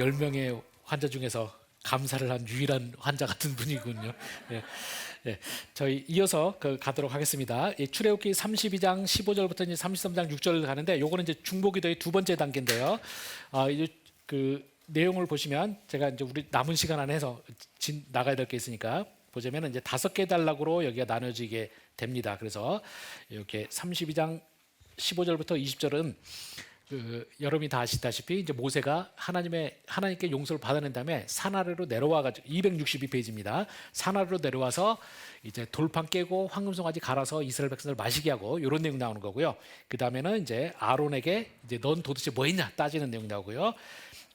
10명의 환자 중에서 감사를 한 유일한 환자 같은 분이군요. 예, 예. 저희 이어서 가도록 하겠습니다. 이 출애굽기 32장 15절부터 이제 33장 6절 가는데 요거는 이제 중보기도의 두 번째 단계인데요. 이제 그 내용을 보시면 제가 이제 우리 남은 시간 안에 해서 나가야 될 게 있으니까 보자면 이제 5개 단락으로 여기가 나눠지게 됩니다. 그래서 이렇게 32장 15절부터 20절은 여러분이 다 아시다시피 이제 모세가 하나님께 용서를 받아낸 다음에 산 아래로 내려와 가지고 262페이지입니다. 산 아래로 내려와서 이제 돌판 깨고 황금송아지 갈아서 이스라엘 백성들 마시게 하고 이런 내용 나오는 거고요. 그 다음에는 이제 아론에게 이제 넌 도대체 뭐 했냐 따지는 내용 나오고요.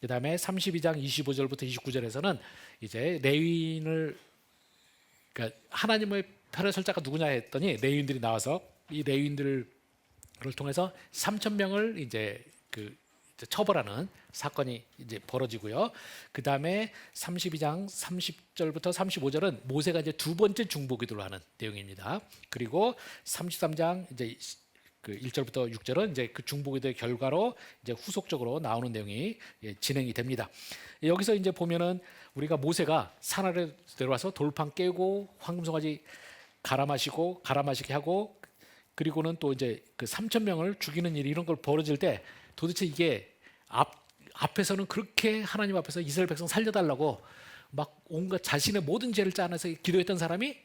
그 다음에 32장 25절부터 29절에서는 이제 레위인을 그러니까 하나님의 편에 설 자가 누구냐 했더니 레위인들이 나와서 이 레위인들을 통해서 3,000명을 이제 처벌하는 사건이 이제 벌어지고요. 그 다음에 32장 30절부터 35절은 모세가 이제 두 번째 중보기도를 하는 내용입니다. 그리고 33장 이제 1절부터 6절은 이제 그 중보기도의 결과로 이제 후속적으로 나오는 내용이 진행이 됩니다. 여기서 이제 보면은 우리가 모세가 산 아래 내려와서 돌판 깨고 황금송아지 갈아마시게 하고 그리고는 또 이제 그 3,000명을 죽이는 일 이런 걸 벌어질 때 도대체 이게 앞에서는 그렇게 하나님 앞에서 이스라엘 백성 살려달라고 막 온갖 자신의 모든 죄를 짜내서 기도했던 사람이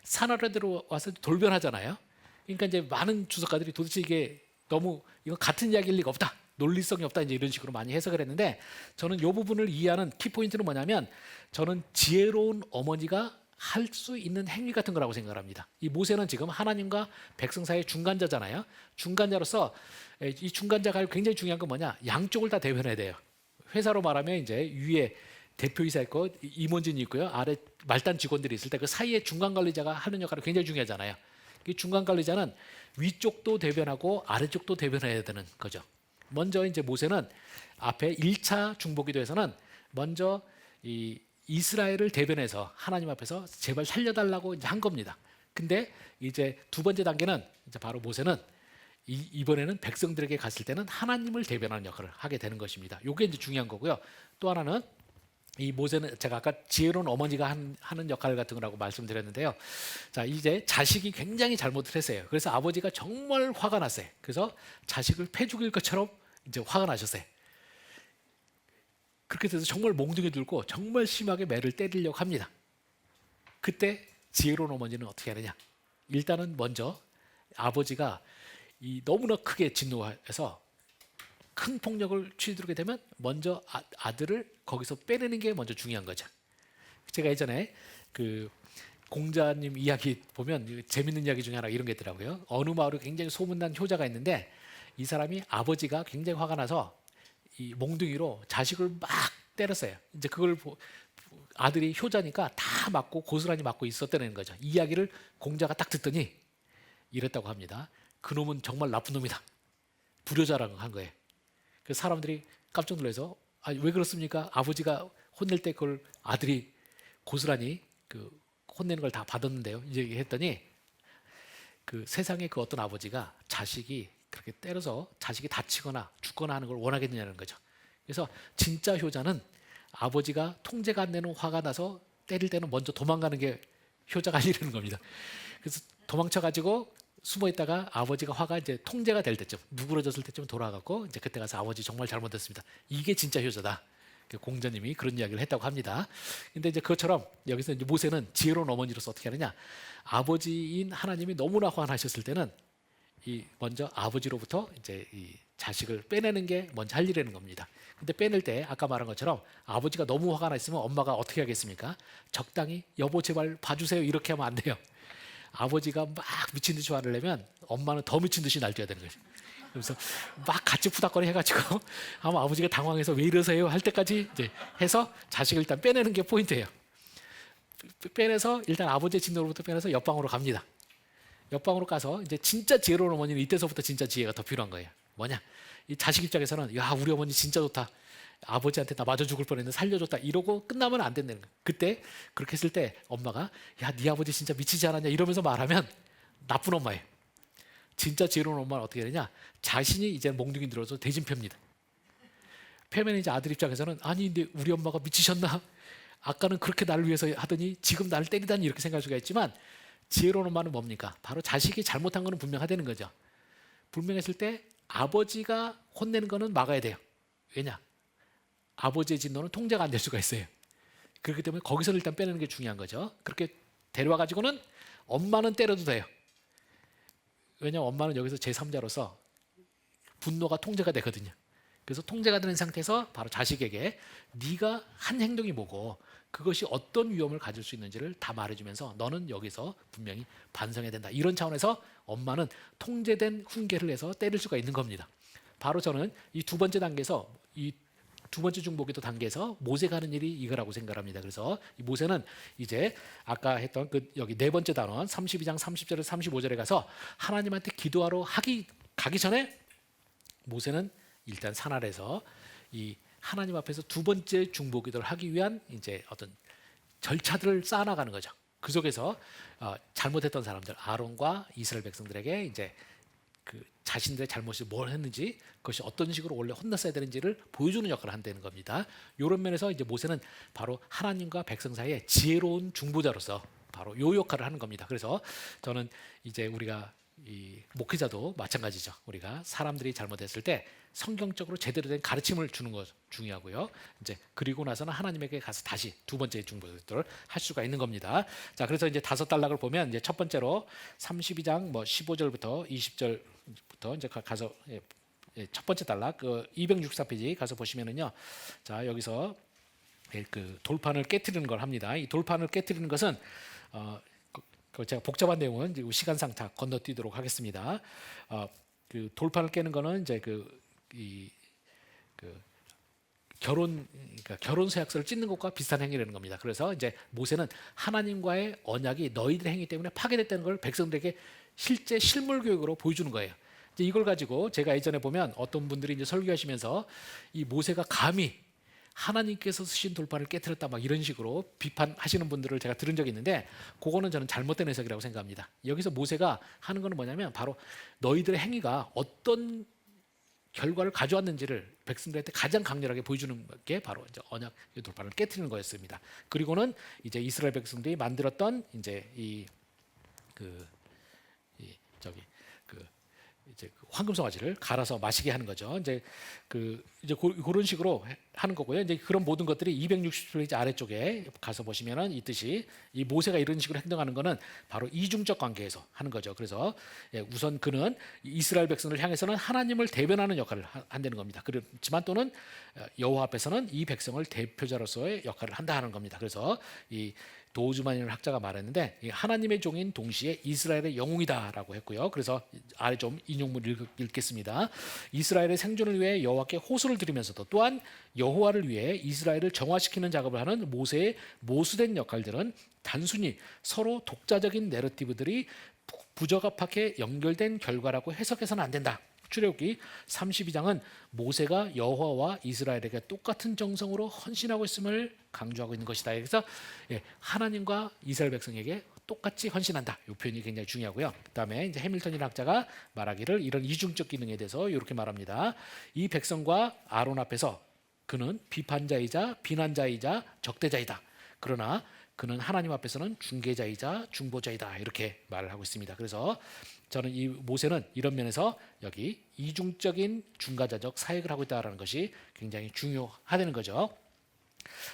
산 아래 들어와서 돌변하잖아요. 그러니까 이제 많은 주석가들이 도대체 이게 너무 이거 같은 이야기일 리가 없다, 논리성이 없다 이제 이런 식으로 많이 해석을 했는데 저는 이 부분을 이해하는 키포인트는 뭐냐면 저는 지혜로운 어머니가 할 수 있는 행위 같은 거라고 생각을 합니다. 이 모세는 지금 하나님과 백성 사이의 중간자잖아요. 중간자로서 이 중간자가 굉장히 중요한 건 뭐냐? 양쪽을 다 대변해야 돼요. 회사로 말하면 이제 위에 대표이사 있고 임원진이 있고요. 아래 말단 직원들이 있을 때 그 사이에 중간 관리자가 하는 역할이 굉장히 중요하잖아요. 이 중간 관리자는 위쪽도 대변하고 아래쪽도 대변해야 되는 거죠. 먼저 이제 모세는 앞에 1차 중보기도에서는 먼저 이스라엘을 대변해서 하나님 앞에서 제발 살려달라고 이제 한 겁니다. 근데 이제 두 번째 단계는 이제 바로 모세는 이번에는 백성들에게 갔을 때는 하나님을 대변하는 역할을 하게 되는 것입니다. 이게 이제 중요한 거고요. 또 하나는 이 모세는 제가 아까 지혜로운 어머니가 하는 역할 같은 거라고 말씀드렸는데요. 자, 이제 자식이 굉장히 잘못을 했어요. 그래서 아버지가 정말 화가 났어요. 그래서 자식을 패 죽일 것처럼 이제 화가 나셨어요. 그렇게 돼서 정말 몽둥이 들고 정말 심하게 매를 때리려고 합니다. 그때 지혜로운 어머니는 어떻게 하느냐? 일단은 먼저 아버지가 너무나 크게 진노해서 큰 폭력을 취두르게 되면 먼저 아들을 거기서 빼내는 게 먼저 중요한 거죠. 제가 예전에 그 공자님 이야기 보면 재밌는 이야기 중에 하나 이런 게 있더라고요. 어느 마을에 굉장히 소문난 효자가 있는데 이 사람이 아버지가 굉장히 화가 나서 이 몽둥이로 자식을 막 때렸어요. 이제 그걸 아들이 효자니까 다 맞고 고스란히 맞고 있었다는 거죠. 이 이야기를 공자가 딱 듣더니 이랬다고 합니다. 그놈은 정말 나쁜 놈이다. 불효자라고 거예요. 그래서 사람들이 깜짝 놀라서 왜 그렇습니까? 아버지가 혼낼 때 그걸 아들이 고스란히 혼내는 걸 다 받았는데요. 이제 했더니 그 세상에 그 어떤 아버지가 자식이 그렇게 때려서 자식이 다치거나 죽거나 하는 걸 원하겠느냐는 거죠. 그래서 진짜 효자는 아버지가 통제가 안 되는 화가 나서 때릴 때는 먼저 도망가는 게 효자가 할 일이라는 겁니다. 그래서 도망쳐가지고 숨어 있다가 아버지가 화가 이제 통제가 될 때쯤, 누그러졌을 때쯤 돌아가고 이제 그때 가서 아버지 정말 잘못했습니다. 이게 진짜 효자다. 공자님이 그런 이야기를 했다고 합니다. 근데 이제 그것처럼 여기서 이제 모세는 지혜로운 어머니로서 어떻게 하느냐? 아버지인 하나님이 너무나 화나셨을 때는 먼저 아버지로부터 이제 이 자식을 빼내는 게 먼저 할 일이라는 겁니다. 근데 빼낼 때 아까 말한 것처럼 아버지가 너무 화가 나 있으면 엄마가 어떻게 하겠습니까? 적당히 여보 제발 봐주세요 이렇게 하면 안 돼요. 아버지가 막 미친 듯이 화를 내면 엄마는 더 미친 듯이 날뛰어야 되는 거죠. 그래서 막 같이 푸닥거리 해가지고 아마 아버지가 당황해서 왜 이러세요 할 때까지 이제 해서 자식을 일단 빼내는 게 포인트예요. 빼내서 일단 아버지의 진노로부터 빼내서 옆방으로 갑니다. 옆방으로 가서 이제 진짜 지혜로운 어머니는 이때서부터 진짜 지혜가 더 필요한 거예요. 뭐냐? 이 자식 입장에서는 야 우리 어머니 진짜 좋다. 아버지한테 나 맞아 죽을 뻔했는데 살려줬다. 이러고 끝나면 안 된다는 거예요. 그때 그렇게 했을 때 엄마가 야 네 아버지 진짜 미치지 않았냐 이러면서 말하면 나쁜 엄마예요. 진짜 지혜로운 엄마는 어떻게 되냐? 자신이 이제 몽둥이 들어서 대신 펴니다. 패면 이제 아들 입장에서는 아니 근데 우리 엄마가 미치셨나? 아까는 그렇게 나를 위해서 하더니 지금 나를 때리다니 이렇게 생각할 수가 있지만 지혜로운 엄마는 뭡니까? 바로 자식이 잘못한 거는 분명하다는 거죠. 분명했을 때 아버지가 혼내는 거는 막아야 돼요. 왜냐? 아버지의 진노는 통제가 안 될 수가 있어요. 그렇기 때문에 거기서 일단 빼내는 게 중요한 거죠. 그렇게 데려와 가지고는 엄마는 때려도 돼요. 왜냐하면 엄마는 여기서 제3자로서 분노가 통제가 되거든요. 그래서 통제가 되는 상태에서 바로 자식에게 네가 한 행동이 뭐고 그것이 어떤 위험을 가질 수 있는지를 다 말해주면서 너는 여기서 분명히 반성해야 된다. 이런 차원에서 엄마는 통제된 훈계를 해서 때릴 수가 있는 겁니다. 바로 저는 이 두 번째 단계에서 이 두 번째 중보기도 단계에서 모세가 하는 일이 이거라고 생각합니다. 그래서 이 모세는 이제 아까 했던 그 여기 네 번째 단원 32장 30절에서 35절에 가서 하나님한테 기도하러 가기 전에 모세는 일단 산 아래서 이 하나님 앞에서 두 번째 중보기도를 하기 위한 이제 어떤 절차들을 쌓아나가는 거죠. 그 속에서 잘못했던 사람들 아론과 이스라엘 백성들에게 이제 그 자신들의 잘못이 뭘 했는지 그것이 어떤 식으로 원래 혼났어야 되는지를 보여주는 역할을 한다는 겁니다. 이런 면에서 이제 모세는 바로 하나님과 백성 사이에 지혜로운 중보자로서 바로 이 역할을 하는 겁니다. 그래서 저는 이제 우리가 이 목회자도 마찬가지죠. 우리가 사람들이 잘못했을 때 성경적으로 제대로 된 가르침을 주는 것 중요하고요. 이제 그리고 나서는 하나님에게 가서 다시 두 번째 중보를 할 수가 있는 겁니다. 자, 그래서 이제 다섯 단락을 보면 이제 첫 번째로 32장 뭐 15절부터 20절부터 이제 가서 첫 번째 단락 그 264페이지 가서 보시면은요. 자, 여기서 그 돌판을 깨트리는 걸 합니다. 이 돌판을 깨트리는 것은 제가 복잡한 내용은 시간상 다 건너뛰도록 하겠습니다. 그 돌판을 깨는 거는 이제 그러니까 결혼 서약서를 찢는 것과 비슷한 행위라는 겁니다. 그래서 이제 모세는 하나님과의 언약이 너희들의 행위 때문에 파괴됐다는 걸 백성들에게 실제 실물 교육으로 보여주는 거예요. 이제 이걸 가지고 제가 예전에 보면 어떤 분들이 이제 설교하시면서 이 모세가 감히 하나님께서 쓰신 돌판을 깨트렸다 막 이런 식으로 비판하시는 분들을 제가 들은 적이 있는데 그거는 저는 잘못된 해석이라고 생각합니다. 여기서 모세가 하는 거는 뭐냐면 바로 너희들의 행위가 어떤 결과를 가져왔는지를 백성들한테 가장 강렬하게 보여주는 게 바로 이제 언약 돌판을 깨트리는 거였습니다. 그리고는 이제 이스라엘 백성들이 만들었던 이제 이제 황금 송아지를 갈아서 마시게 하는 거죠. 이제 그런 식으로 하는 거고요. 이제 그런 모든 것들이 260페이지 아래쪽에 가서 보시면은 있듯이 이 모세가 이런 식으로 행동하는 거는 바로 이중적 관계에서 하는 거죠. 그래서 우선 그는 이스라엘 백성을 향해서는 하나님을 대변하는 역할을 한다는 겁니다. 그렇지만 또는 여호와 앞에서는 이 백성을 대표자로서의 역할을 한다 하는 겁니다. 그래서 이 도우즈만이라는 학자가 말했는데 하나님의 종인 동시에 이스라엘의 영웅이다라고 했고요. 그래서 아래 좀 인용문 읽겠습니다. 이스라엘의 생존을 위해 여호와께 호소를 드리면서도 또한 여호와를 위해 이스라엘을 정화시키는 작업을 하는 모세의 모수된 역할들은 단순히 서로 독자적인 내러티브들이 부적합하게 연결된 결과라고 해석해서는 안 된다. 출애굽기 32장은 모세가 여호와와 이스라엘에게 똑같은 정성으로 헌신하고 있음을 강조하고 있는 것이다. 그래서 하나님과 이스라엘 백성에게 똑같이 헌신한다. 이 표현이 굉장히 중요하고요. 그다음에 이제 해밀턴이라는 학자가 말하기를 이런 이중적 기능에 대해서 이렇게 말합니다. 이 백성과 아론 앞에서 그는 비판자이자 비난자이자 적대자이다. 그러나 그는 하나님 앞에서는 중개자이자 중보자이다. 이렇게 말을 하고 있습니다. 그래서 저는 이 모세는 이런 면에서 여기 이중적인 중간자적 사역을 하고 있다는 것이 굉장히 중요하다는 거죠.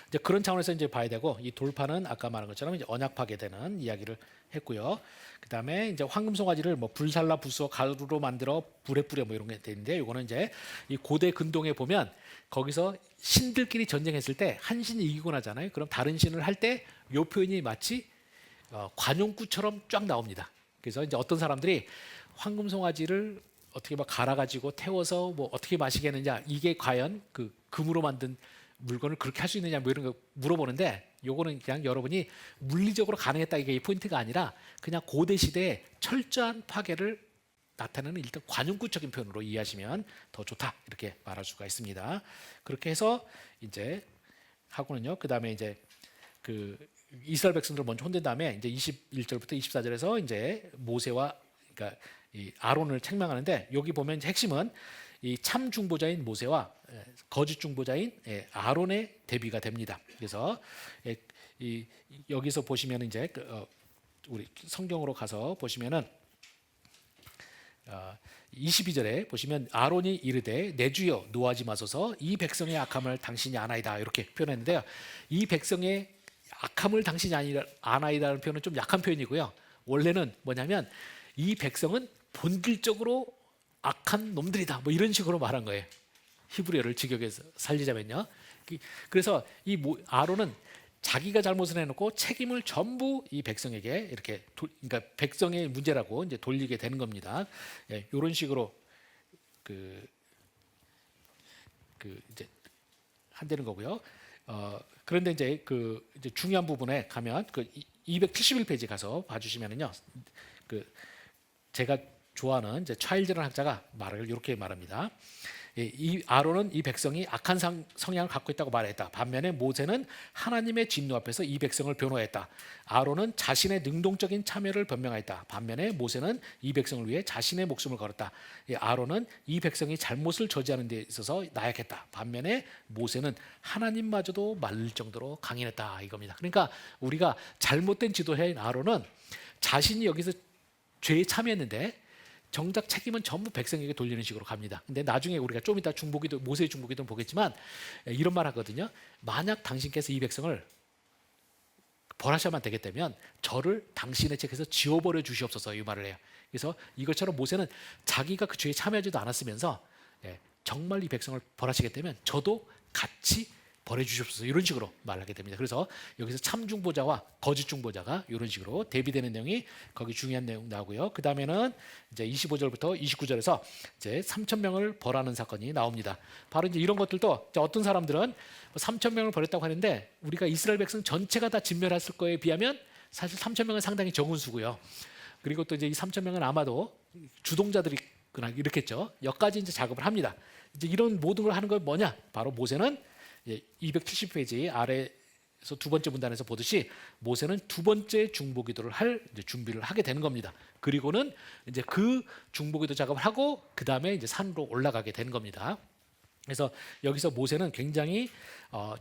이제 그런 차원에서 이제 봐야 되고 이 돌판은 아까 말한 것처럼 이제 언약 파괴되는 이야기를 했고요. 그다음에 이제 황금 송아지를 뭐 불살라 부숴 가루로 만들어 불에 뿌려 뭐 이런 게 되는데 이거는 이제 이 고대 근동에 보면 거기서 신들끼리 전쟁했을 때 한 신이 이기고 나잖아요. 그럼 다른 신을 할 때 이 표현이 마치 관용구처럼 쫙 나옵니다. 그래서 이제 어떤 사람들이 황금 송아지를 어떻게 막 갈아가지고 태워서 뭐 어떻게 마시게 하느냐 이게 과연 그 금으로 만든 물건을 그렇게 할 수 있느냐 뭐 이런 거 물어보는데 요거는 그냥 여러분이 물리적으로 가능했다 이게 포인트가 아니라 그냥 고대 시대의 철저한 파괴를 나타내는 일단 관용구적인 표현으로 이해하시면 더 좋다 이렇게 말할 수가 있습니다. 그렇게 해서 이제 하고는요. 그다음에 이제 그 이스라엘 백성들을 먼저 혼낸 다음에 이제 21절부터 24절에서 이제 모세와 그러니까 이 아론을 책망하는데 여기 보면 이제 핵심은 이 참 중보자인 모세와 거짓 중보자인 아론의 대비가 됩니다. 그래서 여기서 보시면 이제 우리 성경으로 가서 보시면은 22절에 보시면 아론이 이르되 내 주여 노하지 마소서 이 백성의 악함을 당신이 아나이다 이렇게 표현했는데요. 이 백성의 악함을 당신이 아나이다라는 표현은 좀 약한 표현이고요. 원래는 뭐냐면 이 백성은 본질적으로 악한 놈들이다 뭐 이런 식으로 말한 거예요. 히브리어를 직역해서 살리자면요. 그래서 이 아론은 자기가 잘못을 해놓고 책임을 전부 이 백성에게 이렇게 그러니까 백성의 문제라고 이제 돌리게 되는 겁니다. 이런 식으로 이제 한다는 거고요. 그런데 이제 이제 중요한 부분에 가면 271페이지 가서 봐주시면은요. 제가 좋아하는 이제 차일드라는 학자가 말을 이렇게 말합니다. 이 아론은 이 백성이 악한 성향을 갖고 있다고 말했다. 반면에 모세는 하나님의 진노 앞에서 이 백성을 변호했다. 아론은 자신의 능동적인 참여를 변명했다. 반면에 모세는 이 백성을 위해 자신의 목숨을 걸었다. 아론은 이 백성이 잘못을 저지하는 데 있어서 나약했다. 반면에 모세는 하나님마저도 말릴 정도로 강인했다 이겁니다. 그러니까 우리가 잘못된 지도자인 아론은 자신이 여기서 죄에 참여했는데 정작 책임은 전부 백성에게 돌리는 식으로 갑니다. 근데 나중에 우리가 좀 이따 중보기도 모세의 중보기도 보겠지만 이런 말 하거든요. 만약 당신께서 이 백성을 벌하셔야만 되겠다면 저를 당신의 책에서 지워버려 주시옵소서 이 말을 해요. 그래서 이것처럼 모세는 자기가 그 죄에 참여하지도 않았으면서 정말 이 백성을 벌하시겠다면 저도 같이 벌해주시옵소서 이런 식으로 말하게 됩니다. 그래서 여기서 참 중보자와 거짓 중보자가 이런 식으로 대비되는 내용이 거기 중요한 내용 나오고요. 그 다음에는 이제 25절부터 29절에서 이제 3천 명을 벌하는 사건이 나옵니다. 바로 이제 이런 것들도 어떤 사람들은 3천 명을 벌였다고 하는데 우리가 이스라엘 백성 전체가 다 진멸했을 거에 비하면 사실 3천 명은 상당히 적은 수고요. 그리고 또 이제 이 3천 명은 아마도 주동자들이 이렇겠죠. 여기까지 이제 작업을 합니다. 이제 이런 모든 걸 하는 건 뭐냐? 바로 모세는 270페이지 아래에서 두 번째 문단에서 보듯이 모세는 두 번째 중보기도를 할 준비를 하게 되는 겁니다. 그리고는 이제 그 중보기도 작업을 하고 그 다음에 이제 산으로 올라가게 되는 겁니다. 그래서 여기서 모세는 굉장히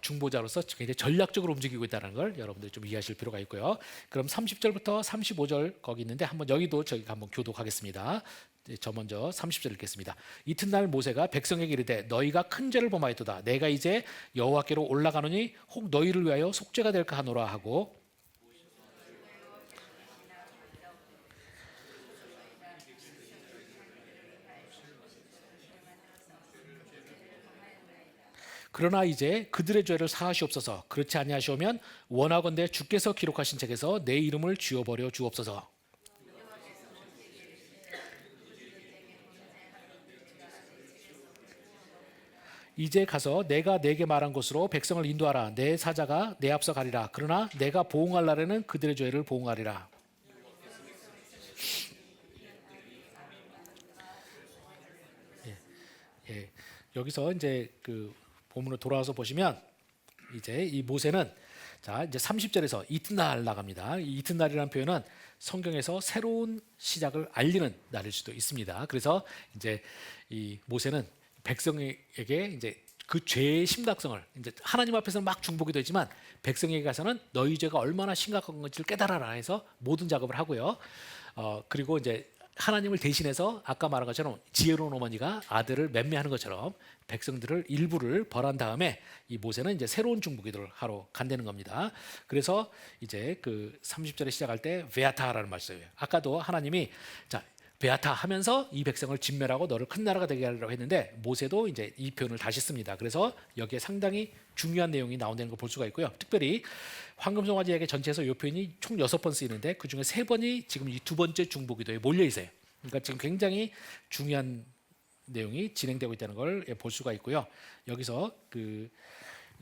중보자로서 굉장히 전략적으로 움직이고 있다는 걸 여러분들이 좀 이해하실 필요가 있고요. 그럼 30절부터 35절 거기 있는데 한번 여기도 저희가 한번 교독하겠습니다. 저 먼저 30절 읽겠습니다. 이튿날 모세가 백성에게 이르되 너희가 큰 죄를 범하였도다. 내가 이제 여호와께로 올라가노니 혹 너희를 위하여 속죄가 될까 하노라 하고 그러나 이제 그들의 죄를 사하시옵소서. 그렇지 아니하시오면 원하건대 주께서 기록하신 책에서 내 이름을 지워버려 주옵소서. 이제 가서 내가 내게 말한 곳으로 백성을 인도하라. 내 사자가 내 앞서 가리라. 그러나 내가 보응할 날에는 그들의 죄를 보응하리라. 여기서 이제 그 본문으로 돌아와서 보시면 이제 이 모세는 자 이제 30절에서 이튿날 나갑니다. 이 이튿날이라는 표현은 성경에서 새로운 시작을 알리는 날일 수도 있습니다. 그래서 이제 이 모세는 백성에게 이제 그 죄의 심각성을 이제 하나님 앞에서는 막 중보기도 했지만 백성에게 가서는 너희 죄가 얼마나 심각한 건지를 깨달아라 해서 모든 작업을 하고요. 그리고 이제 하나님을 대신해서 아까 말한 것처럼 지혜로운 어머니가 아들을 맴매하는 것처럼 백성들을 일부를 벌한 다음에 이 모세는 이제 새로운 중보기도를 하러 간다는 겁니다. 그래서 이제 그 30절에 시작할 때 베아타라는 말을 써요. 아까도 하나님이 자 베아타 하면서 이 백성을 진멸하고 너를 큰 나라가 되게 하려고 했는데 모세도 이제 이 표현을 다시 씁니다. 그래서 여기에 상당히 중요한 내용이 나온다는 걸 볼 수가 있고요. 특별히 황금송아지에게 전체에서 이 표현이 총 6번 쓰이는데 그중에 3번이 지금 이 두 번째 중보기도에 몰려 있어요. 그러니까 지금 굉장히 중요한 내용이 진행되고 있다는 걸 볼 수가 있고요. 여기서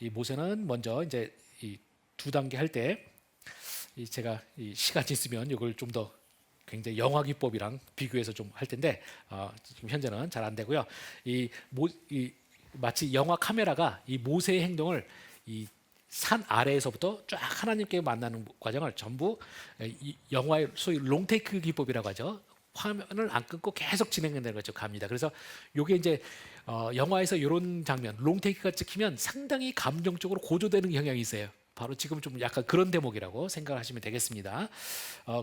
이 모세는 먼저 이제 이 두 단계 할 때 제가 이 시간이 있으면 이걸 좀 더 굉장히 영화 기법이랑 비교해서 좀 할 텐데 지금 현재는 잘 안 되고요. 마치 영화 카메라가 이 모세의 행동을 이 산 아래에서부터 쫙 하나님께 만나는 과정을 전부 이 영화의 소위 롱테이크 기법이라고 하죠. 화면을 안 끊고 계속 진행되는 거죠. 갑니다. 그래서 요게 이제 영화에서 이런 장면, 롱테이크가 찍히면 상당히 감정적으로 고조되는 경향이 있어요. 바로 지금 좀 약간 그런 대목이라고 생각하시면 되겠습니다.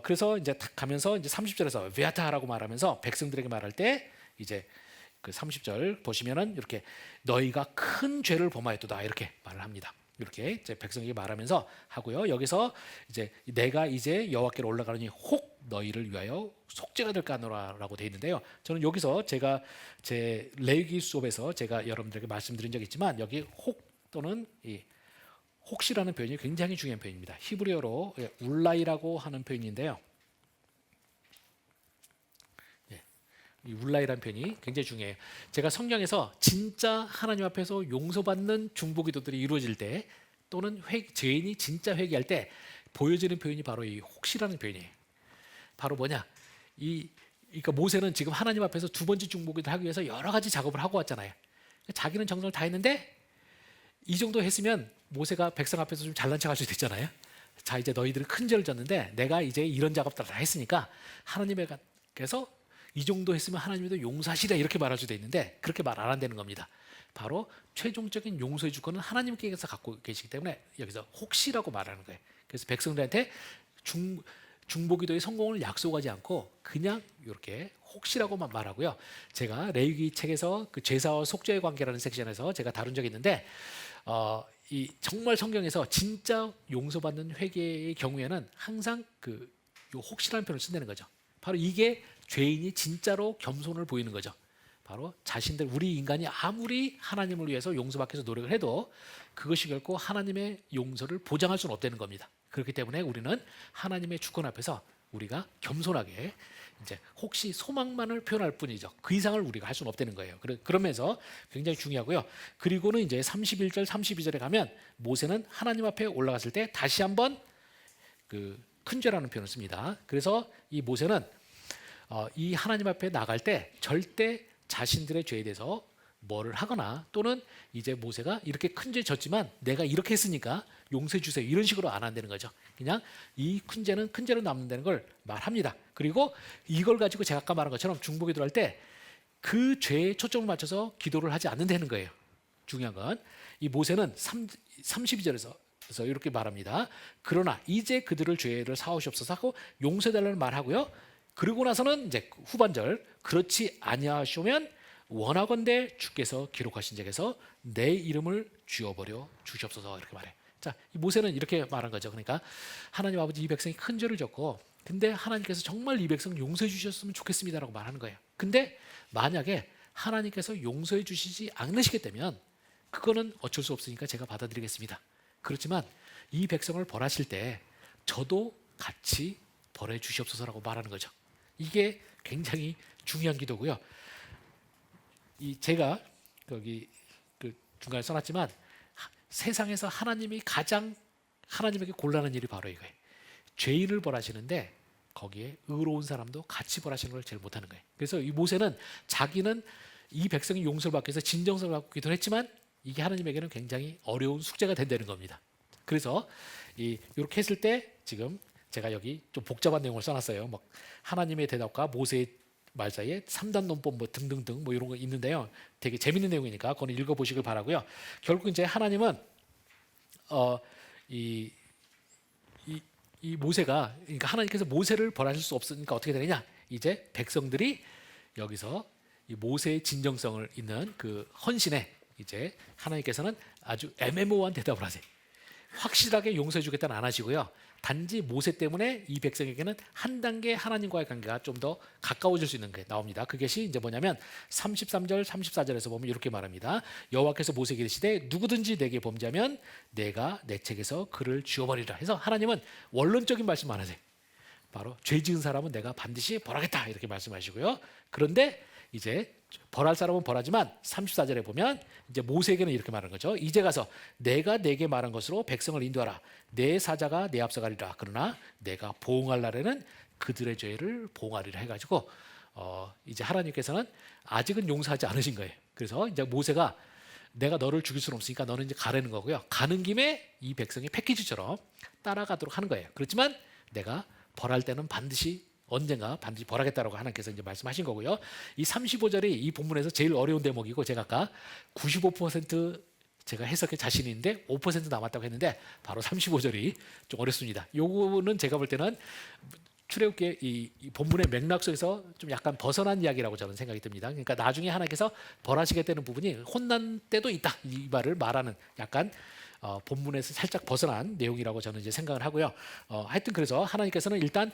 그래서 이제 탁 가면서 이제 30절에서 베아타라고 말하면서 백성들에게 말할 때 이제 그 30절 보시면은 이렇게 너희가 큰 죄를 범하였도다 이렇게 말을 합니다. 이렇게 이제 백성에게 말하면서 하고요. 여기서 이제 내가 이제 여호와께로 올라가느니 혹 너희를 위하여 속죄가 될까 하노라라고 되어 있는데요. 저는 여기서 제가 제 레위기 수업에서 제가 여러분들에게 말씀드린 적이 있지만 여기 혹 또는 이 혹시라는 표현이 굉장히 중요한 표현입니다. 히브리어로 울라이라고 하는 표현인데요. 이 울라이라는 표현이 굉장히 중요해요. 제가 성경에서 진짜 하나님 앞에서 용서받는 중보기도들이 이루어질 때 또는 죄인이 진짜 회개할 때 보여지는 표현이 바로 이 혹시라는 표현이에요. 바로 뭐냐? 그러니까 모세는 지금 하나님 앞에서 두 번째 중보기도를 하기 위해서 여러 가지 작업을 하고 왔잖아요. 자기는 정성을 다 했는데 이 정도 했으면 모세가 백성 앞에서 좀 잘난 척할 수도 있잖아요. 자, 이제 너희들은 큰 죄를 졌는데 내가 이제 이런 작업들을 다 했으니까 하나님께서 이 정도 했으면 하나님도 용서하시라 이렇게 말할 수도 있는데 그렇게 말 안 한다는 겁니다. 바로 최종적인 용서의 주권은 하나님께서 갖고 계시기 때문에 여기서 혹시라고 말하는 거예요. 그래서 백성들한테 중보기도의 성공을 약속하지 않고 그냥 이렇게 혹시라고만 말하고요. 제가 레위기 책에서 그 제사와 속죄의 관계라는 섹션에서 제가 다룬 적이 있는데 이 정말 성경에서 진짜 용서받는 회개의 경우에는 항상 그 혹시라는 표현을 쓴다는 거죠. 바로 이게 죄인이 진짜로 겸손을 보이는 거죠. 바로 자신들 우리 인간이 아무리 하나님을 위해서 용서받기 위해서 노력을 해도 그것이 결코 하나님의 용서를 보장할 수는 없다는 겁니다. 그렇기 때문에 우리는 하나님의 주권 앞에서 우리가 겸손하게 이제 혹시 소망만을 표현할 뿐이죠. 그 이상을 우리가 할 수는 없다는 거예요. 그러면서 굉장히 중요하고요. 그리고는 이제 31절, 32절에 가면 모세는 하나님 앞에 올라갔을 때 다시 한번 그 큰 죄라는 표현을 씁니다. 그래서 이 모세는 이 하나님 앞에 나갈 때 절대 자신들의 죄에 대해서 뭐를 하거나 또는 이제 모세가 이렇게 큰 죄 졌지만 내가 이렇게 했으니까 용서해 주세요 이런 식으로 안 한다는 거죠. 그냥 이 큰 죄는 큰 죄로 남는다는 걸 말합니다. 그리고 이걸 가지고 제가 아까 말한 것처럼 중보기도를 할 때 그 죄에 초점을 맞춰서 기도를 하지 않는다는 거예요. 중요한 건 이 모세는 32절에서 이렇게 말합니다. 그러나 이제 그들을 죄를 사하시옵소서 하고 용서해달라는 말하고요. 그리고 나서는 이제 후반절 그렇지 아니하시면 원하건대 주께서 기록하신 책에서 내 이름을 지워버려 주시옵소서 이렇게 말해. 자, 이 모세는 이렇게 말한 거죠. 그러니까 하나님 아버지 이 백성이 큰 죄를 졌고 근데 하나님께서 정말 이 백성 용서해 주셨으면 좋겠습니다라고 말하는 거예요. 근데 만약에 하나님께서 용서해 주시지 않으시겠다면 그거는 어쩔 수 없으니까 제가 받아들이겠습니다. 그렇지만 이 백성을 벌하실 때 저도 같이 벌해 주시옵소서라고 말하는 거죠. 이게 굉장히 중요한 기도고요. 제가 거기 그 중간에 써놨지만 세상에서 하나님이 가장 하나님에게 곤란한 일이 바로 이거예요. 죄인을 벌하시는데 거기에 의로운 사람도 같이 벌하시는 걸 제일 못하는 거예요. 그래서 이 모세는 자기는 이 백성이 용서를 받기 위해서 진정성을 갖고 기도를 했지만 이게 하나님에게는 굉장히 어려운 숙제가 된다는 겁니다. 그래서 이렇게 했을 때 지금 제가 여기 좀 복잡한 내용을 써놨어요. 막 하나님의 대답과 모세의 말 사이에 3단 논법 뭐 등등등 뭐 이런 거 있는데요. 되게 재밌는 내용이니까 그건 읽어보시길 바라고요. 결국 이제 하나님은 이 모세가 그러니까 하나님께서 모세를 벌하실 수 없으니까 어떻게 되느냐? 이제 백성들이 여기서 이 모세의 진정성을 있는 그 헌신에 이제 하나님께서는 아주 애매모호한 대답을 하세요. 확실하게 용서해 주겠다는 안 하시고요. 단지 모세 때문에 이 백성에게는 한 단계 하나님과의 관계가 좀 더 가까워질 수 있는 게 나옵니다. 그것이 이제 뭐냐면 33절, 34절에서 보면 이렇게 말합니다. 여호와께서 모세에게 이르시되 누구든지 내게 범죄하면 내가 내 책에서 그를 지워버리라. 해서 하나님은 원론적인 말씀 안 하세요. 바로 죄 지은 사람은 내가 반드시 벌하겠다 이렇게 말씀하시고요. 그런데 이제 벌할 사람은 벌하지만 34절에 보면 이제 모세에게는 이렇게 말하는 거죠. 이제 가서 내가 내게 말한 것으로 백성을 인도하라. 내 사자가 내 앞서 가리라. 그러나 내가 보응할 날에는 그들의 죄를 보응하리라 해가지고 이제 하나님께서는 아직은 용서하지 않으신 거예요. 그래서 이제 모세가 내가 너를 죽일 수는 없으니까 너는 이제 가라는 거고요. 가는 김에 이 백성이 패키지처럼 따라가도록 하는 거예요. 그렇지만 내가 벌할 때는 반드시 언젠가 반드시 벌하겠다라고 하나님께서 이제 말씀하신 거고요. 이 35절이 이 본문에서 제일 어려운 대목이고 제가 아까 95% 제가 해석에 자신이 있는데 5% 남았다고 했는데 바로 35절이 좀 어렵습니다. 요거는 제가 볼 때는 출애굽기의 이 본문의 맥락 속에서 좀 약간 벗어난 이야기라고 저는 생각이 듭니다. 그러니까 나중에 하나님께서 벌하시겠다는 부분이 혼난 때도 있다 이 말을 말하는 약간 본문에서 살짝 벗어난 내용이라고 저는 이제 생각을 하고요. 하여튼 그래서 하나님께서는 일단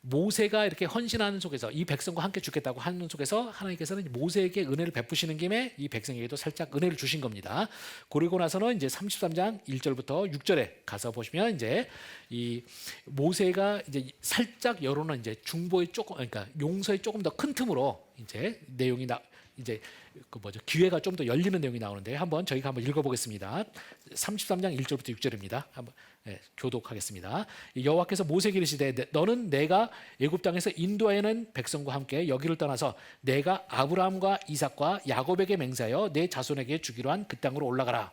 모세가 이렇게 헌신하는 속에서 이 백성과 함께 죽겠다고 하는 속에서 하나님께서는 모세에게 은혜를 베푸시는 김에 이 백성에게도 살짝 은혜를 주신 겁니다. 그리고 나서는 이제 33장 1절부터 6절에 가서 보시면 이제 이 모세가 이제 살짝 열어놓은 이제 중보의 조금 그러니까 용서의 조금 더 큰 틈으로 이제 내용이 이제 그 뭐죠 기회가 좀 더 열리는 내용이 나오는데 저희가 한번 읽어보겠습니다. 33장 1절부터 6절입니다. 한번 교독하겠습니다. 여호와께서 모세에게 이르시되 너는 내가 애굽 땅에서 인도하여낸 백성과 함께 여기를 떠나서 내가 아브라함과 이삭과 야곱에게 맹세하여 내 자손에게 주기로 한 그 땅으로 올라가라.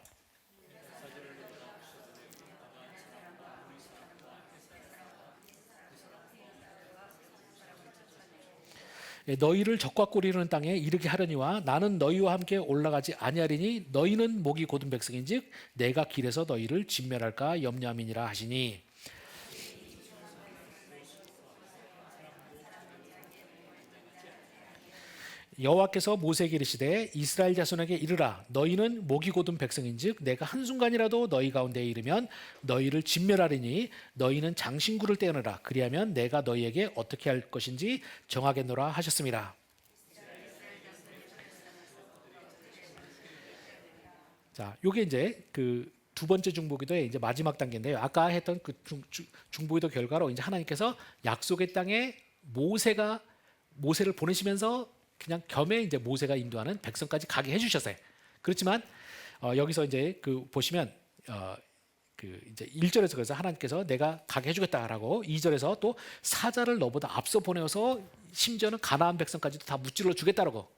너희를 적과 꿀이 흐르는 땅에 이르게 하려니와 나는 너희와 함께 올라가지 아니하리니 너희는 목이 곧은 백성인즉 내가 길에서 너희를 진멸할까 염려함이니라 하시니. 여호와께서 모세에게 이르시되 이스라엘 자손에게 이르라 너희는 목이 곧은 백성인즉 내가 한순간이라도 너희 가운데에 이르면 너희를 진멸하리니 너희는 장신구를 떼어내라 그리하면 내가 너희에게 어떻게 할 것인지 정하겠노라 하셨습니다. 자, 요게 이제 그 두 번째 중보기도의 이제 마지막 단계인데요. 아까 했던 그 중보기도 결과로 이제 하나님께서 약속의 땅에 모세를 보내시면서 그냥 겸해 이제 모세가 인도하는 백성까지 가게 해주셨어요. 그렇지만 여기서 이제 그 보시면 그 이제 1절에서 그래서 하나님께서 내가 가게 해주겠다라고 2절에서 또 사자를 너보다 앞서 보내어서 심지어는 가나안 백성까지도 다 무찔러 주겠다라고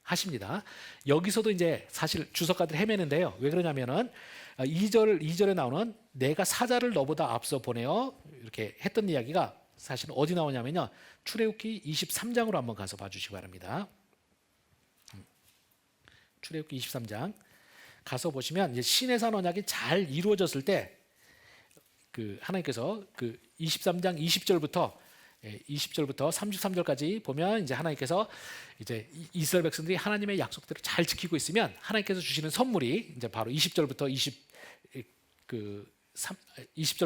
하십니다. 여기서도 이제 사실 주석가들이 헤매는데요. 왜 그러냐면은 2절에 나오는 내가 사자를 너보다 앞서 보내어 이렇게 했던 이야기가 사실은 어디 나오냐면요. 출애굽기 23장으로 한번 가서 봐주시기 바랍니다. 출애굽기 23장 가서 보시면 이제 시내산 언약이 잘 이루어졌을 때 그 하나님께서 그 23장 20절부터 33절까지 보면 이제 하나님께서 이제 이스라엘 백성들이 하나님의 약속대로 잘 지키고 있으면 하나님께서 주시는 선물이 이제 바로 20절부터 20절부터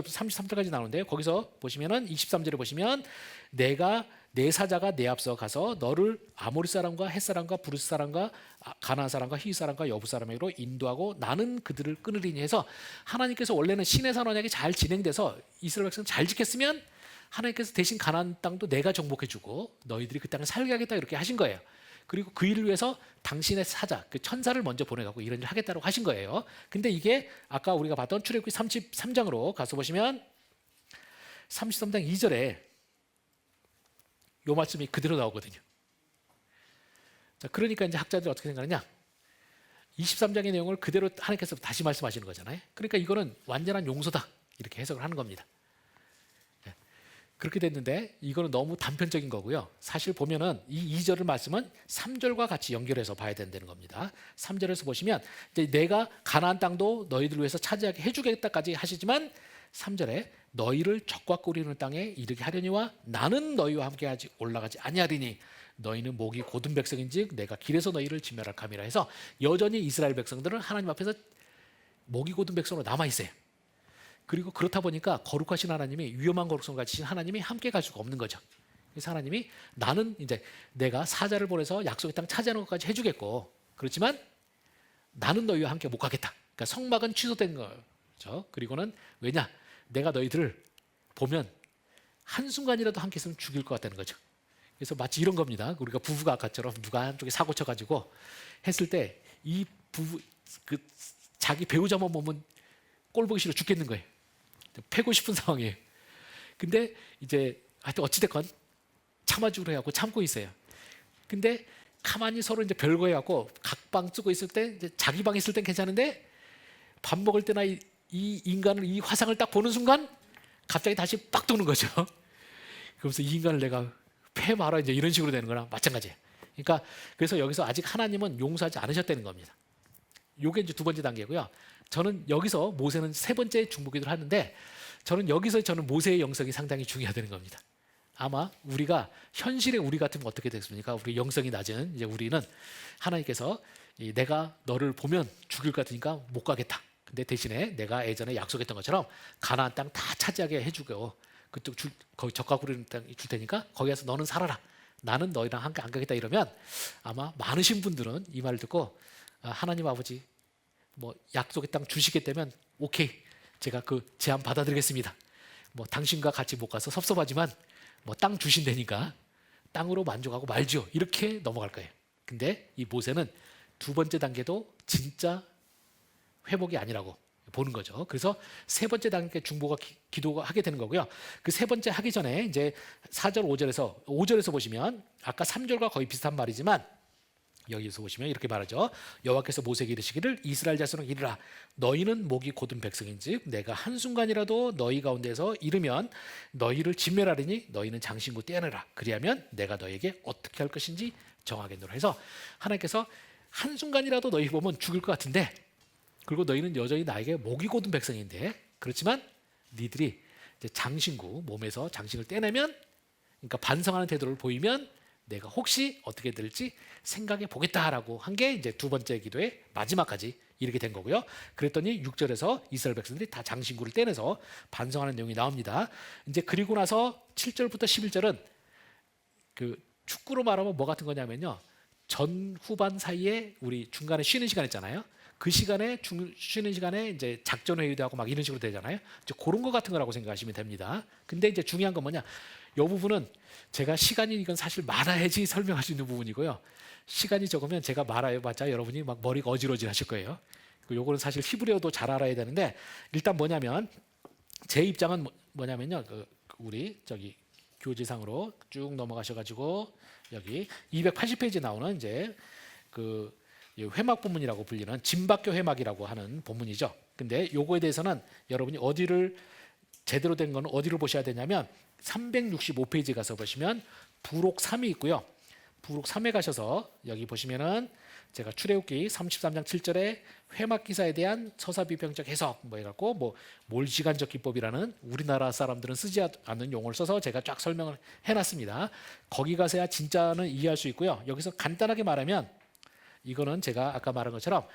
33절까지 나오는데요. 거기서 보시면은 23절에 보시면 내가 내 사자가 내 앞서 가서 너를 아모리 사람과 헷 사람과 부르스 사람과 가나안 사람과 히위 사람과 여부 사람에게로 인도하고 나는 그들을 끊으리니 해서 하나님께서 원래는 시내산 언약이 잘 진행돼서 이스라엘 백성 잘 지켰으면 하나님께서 대신 가나안 땅도 내가 정복해주고 너희들이 그 땅을 살게 하겠다 이렇게 하신 거예요. 그리고 그 일을 위해서 당신의 사자, 그 천사를 먼저 보내갖고 이런 일을 하겠다고 하신 거예요. 근데 이게 아까 우리가 봤던 출애굽기 33장으로 가서 보시면 33장 2절에 요 말씀이 그대로 나오거든요. 자, 그러니까 이제 학자들이 어떻게 생각하느냐? 23장의 내용을 그대로 하나님께서 다시 말씀하시는 거잖아요. 그러니까 이거는 완전한 용서다 이렇게 해석을 하는 겁니다. 그렇게 됐는데 이거는 너무 단편적인 거고요. 사실 보면은 이 2절의 말씀은 3절과 같이 연결해서 봐야 된다는 겁니다. 3절에서 보시면 이제 내가 가나안 땅도 너희들 위해서 차지하게 해주겠다까지 하시지만 3절에 너희를 적과 꿀이 흐르는 땅에 이르게 하려니와 나는 너희와 함께 올라가지 아니하리니 너희는 목이 곧은 백성인즉 내가 길에서 너희를 진멸할 감이라 해서 여전히 이스라엘 백성들은 하나님 앞에서 목이 곧은 백성으로 남아 있어요. 그리고 그렇다 보니까 거룩하신 하나님이 위험한 거룩성 가지신 하나님이 함께 갈 수가 없는 거죠. 그래서 하나님이 나는 이제 내가 사자를 보내서 약속의 땅 차지하는 것까지 해주겠고 그렇지만 나는 너희와 함께 못 가겠다. 그러니까 성막은 취소된 거죠. 그리고는 왜냐? 내가 너희들을 보면 한순간이라도 함께 있으면 죽일 것 같다는 거죠. 그래서 마치 이런 겁니다. 우리가 부부가 아까처럼 누가 한쪽에 사고 쳐가지고 했을 때 이 부부 그 자기 배우자만 보면 꼴 보기 싫어 죽겠는 거예요. 패고 싶은 상황이에요. 근데 이제 하여튼 어찌됐건 참아주려 해갖고 참고 있어요. 근데 가만히 서로 이제 별거 해갖고 각방 쓰고 있을 때 이제 자기 방 있을 땐 괜찮은데 밥 먹을 때나 이 인간을 이 화상을 딱 보는 순간 갑자기 다시 빡 도는 거죠. 그러면서 이 인간을 내가 패봐라 이제 이런 식으로 되는 거랑 마찬가지예요. 그러니까 그래서 여기서 아직 하나님은 용서하지 않으셨다는 겁니다. 요게 이제 두 번째 단계고요. 저는 여기서 모세는 세 번째 중보기도를 하는데 저는 모세의 영성이 상당히 중요하다는 겁니다. 아마 우리가 현실에 우리 같으면 어떻게 됐습니까? 우리 영성이 낮은 이제 우리는 하나님께서 내가 너를 보면 죽일 것 같으니까 못 가겠다. 근데 대신에 내가 예전에 약속했던 것처럼 가나안 땅 다 차지하게 해주고 그쪽 거기 적과 구르는 땅 줄 테니까 거기 가서 너는 살아라. 나는 너희랑 함께 안 가겠다 이러면 아마 많으신 분들은 이 말을 듣고 하나님 아버지 뭐 약속의 땅 주시겠다면 오케이 제가 그 제안 받아들이겠습니다. 뭐 당신과 같이 못 가서 섭섭하지만 뭐 땅 주신다니까 땅으로 만족하고 말죠. 이렇게 넘어갈 거예요. 근데 이 모세는 두 번째 단계도 진짜 회복이 아니라고 보는 거죠. 그래서 세 번째 단계 중보가 기도가 하게 되는 거고요. 그 세 번째 하기 전에 이제 4절 5절에서 보시면 아까 3절과 거의 비슷한 말이지만 여기서 보시면 이렇게 말하죠. 여호와께서 모세에게 이르시기를 이스라엘 자손을 이르라 너희는 목이 곧은 백성인즉 내가 한순간이라도 너희 가운데서 이르면 너희를 진멸하리니 너희는 장신구 떼어내라 그리하면 내가 너희에게 어떻게 할 것인지 정하겠노라 해서 하나님께서 한순간이라도 너희 보면 죽을 것 같은데 그리고 너희는 여전히 나에게 목이 곧은 백성인데 그렇지만 니들이 이제 장신구 몸에서 장신을 떼내면 그러니까 반성하는 태도를 보이면 내가 혹시 어떻게 될지 생각해 보겠다라고 한 게 이제 두 번째 기도의 마지막까지 이렇게 된 거고요. 그랬더니 6절에서 이스라엘 백성들이 다 장신구를 떼내서 반성하는 내용이 나옵니다. 이제 그리고 나서 7절부터 11절은 그 축구로 말하면 뭐 같은 거냐면요. 전 후반 사이에 우리 중간에 쉬는 시간 있잖아요. 그 시간에 쉬는 시간에 이제 작전 회의도 하고 막 이런 식으로 되잖아요. 이제 그런 거 같은 거라고 생각하시면 됩니다. 근데 이제 중요한 건 뭐냐? 이 부분은 제가 시간이 이건 사실 많아야지 설명할 수 있는 부분이고요. 시간이 적으면 제가 말해봤자 여러분이 막 머리가 어지러질 하실 거예요. 요거는 사실 히브리어도 잘 알아야 되는데 일단 뭐냐면 제 입장은 뭐냐면요. 우리 저기 교재상으로 쭉 넘어가셔가지고 여기 280페이지 나오는 이제 그 회막 본문이라고 불리는 진박교 회막이라고 하는 본문이죠. 근데 요거에 대해서는 여러분이 어디를 제대로 된 거는 어디를 보셔야 되냐면 365페이지 가서 보시면 부록 3이 있고요. 부록 3에 가셔서 여기 보시면은 제가 출애굽기 33장 7절에 회막 기사에 대한 서사비평적 해석 뭐 해갖고 뭐 몰시간적 기법이라는 우리나라 사람들은 쓰지 않는 용어를 써서 제가 쫙 설명을 해놨습니다. 거기 가서야 진짜는 이해할 수 있고요. 여기서 간단하게 말하면 이거는 제가 아까 말한 것처럼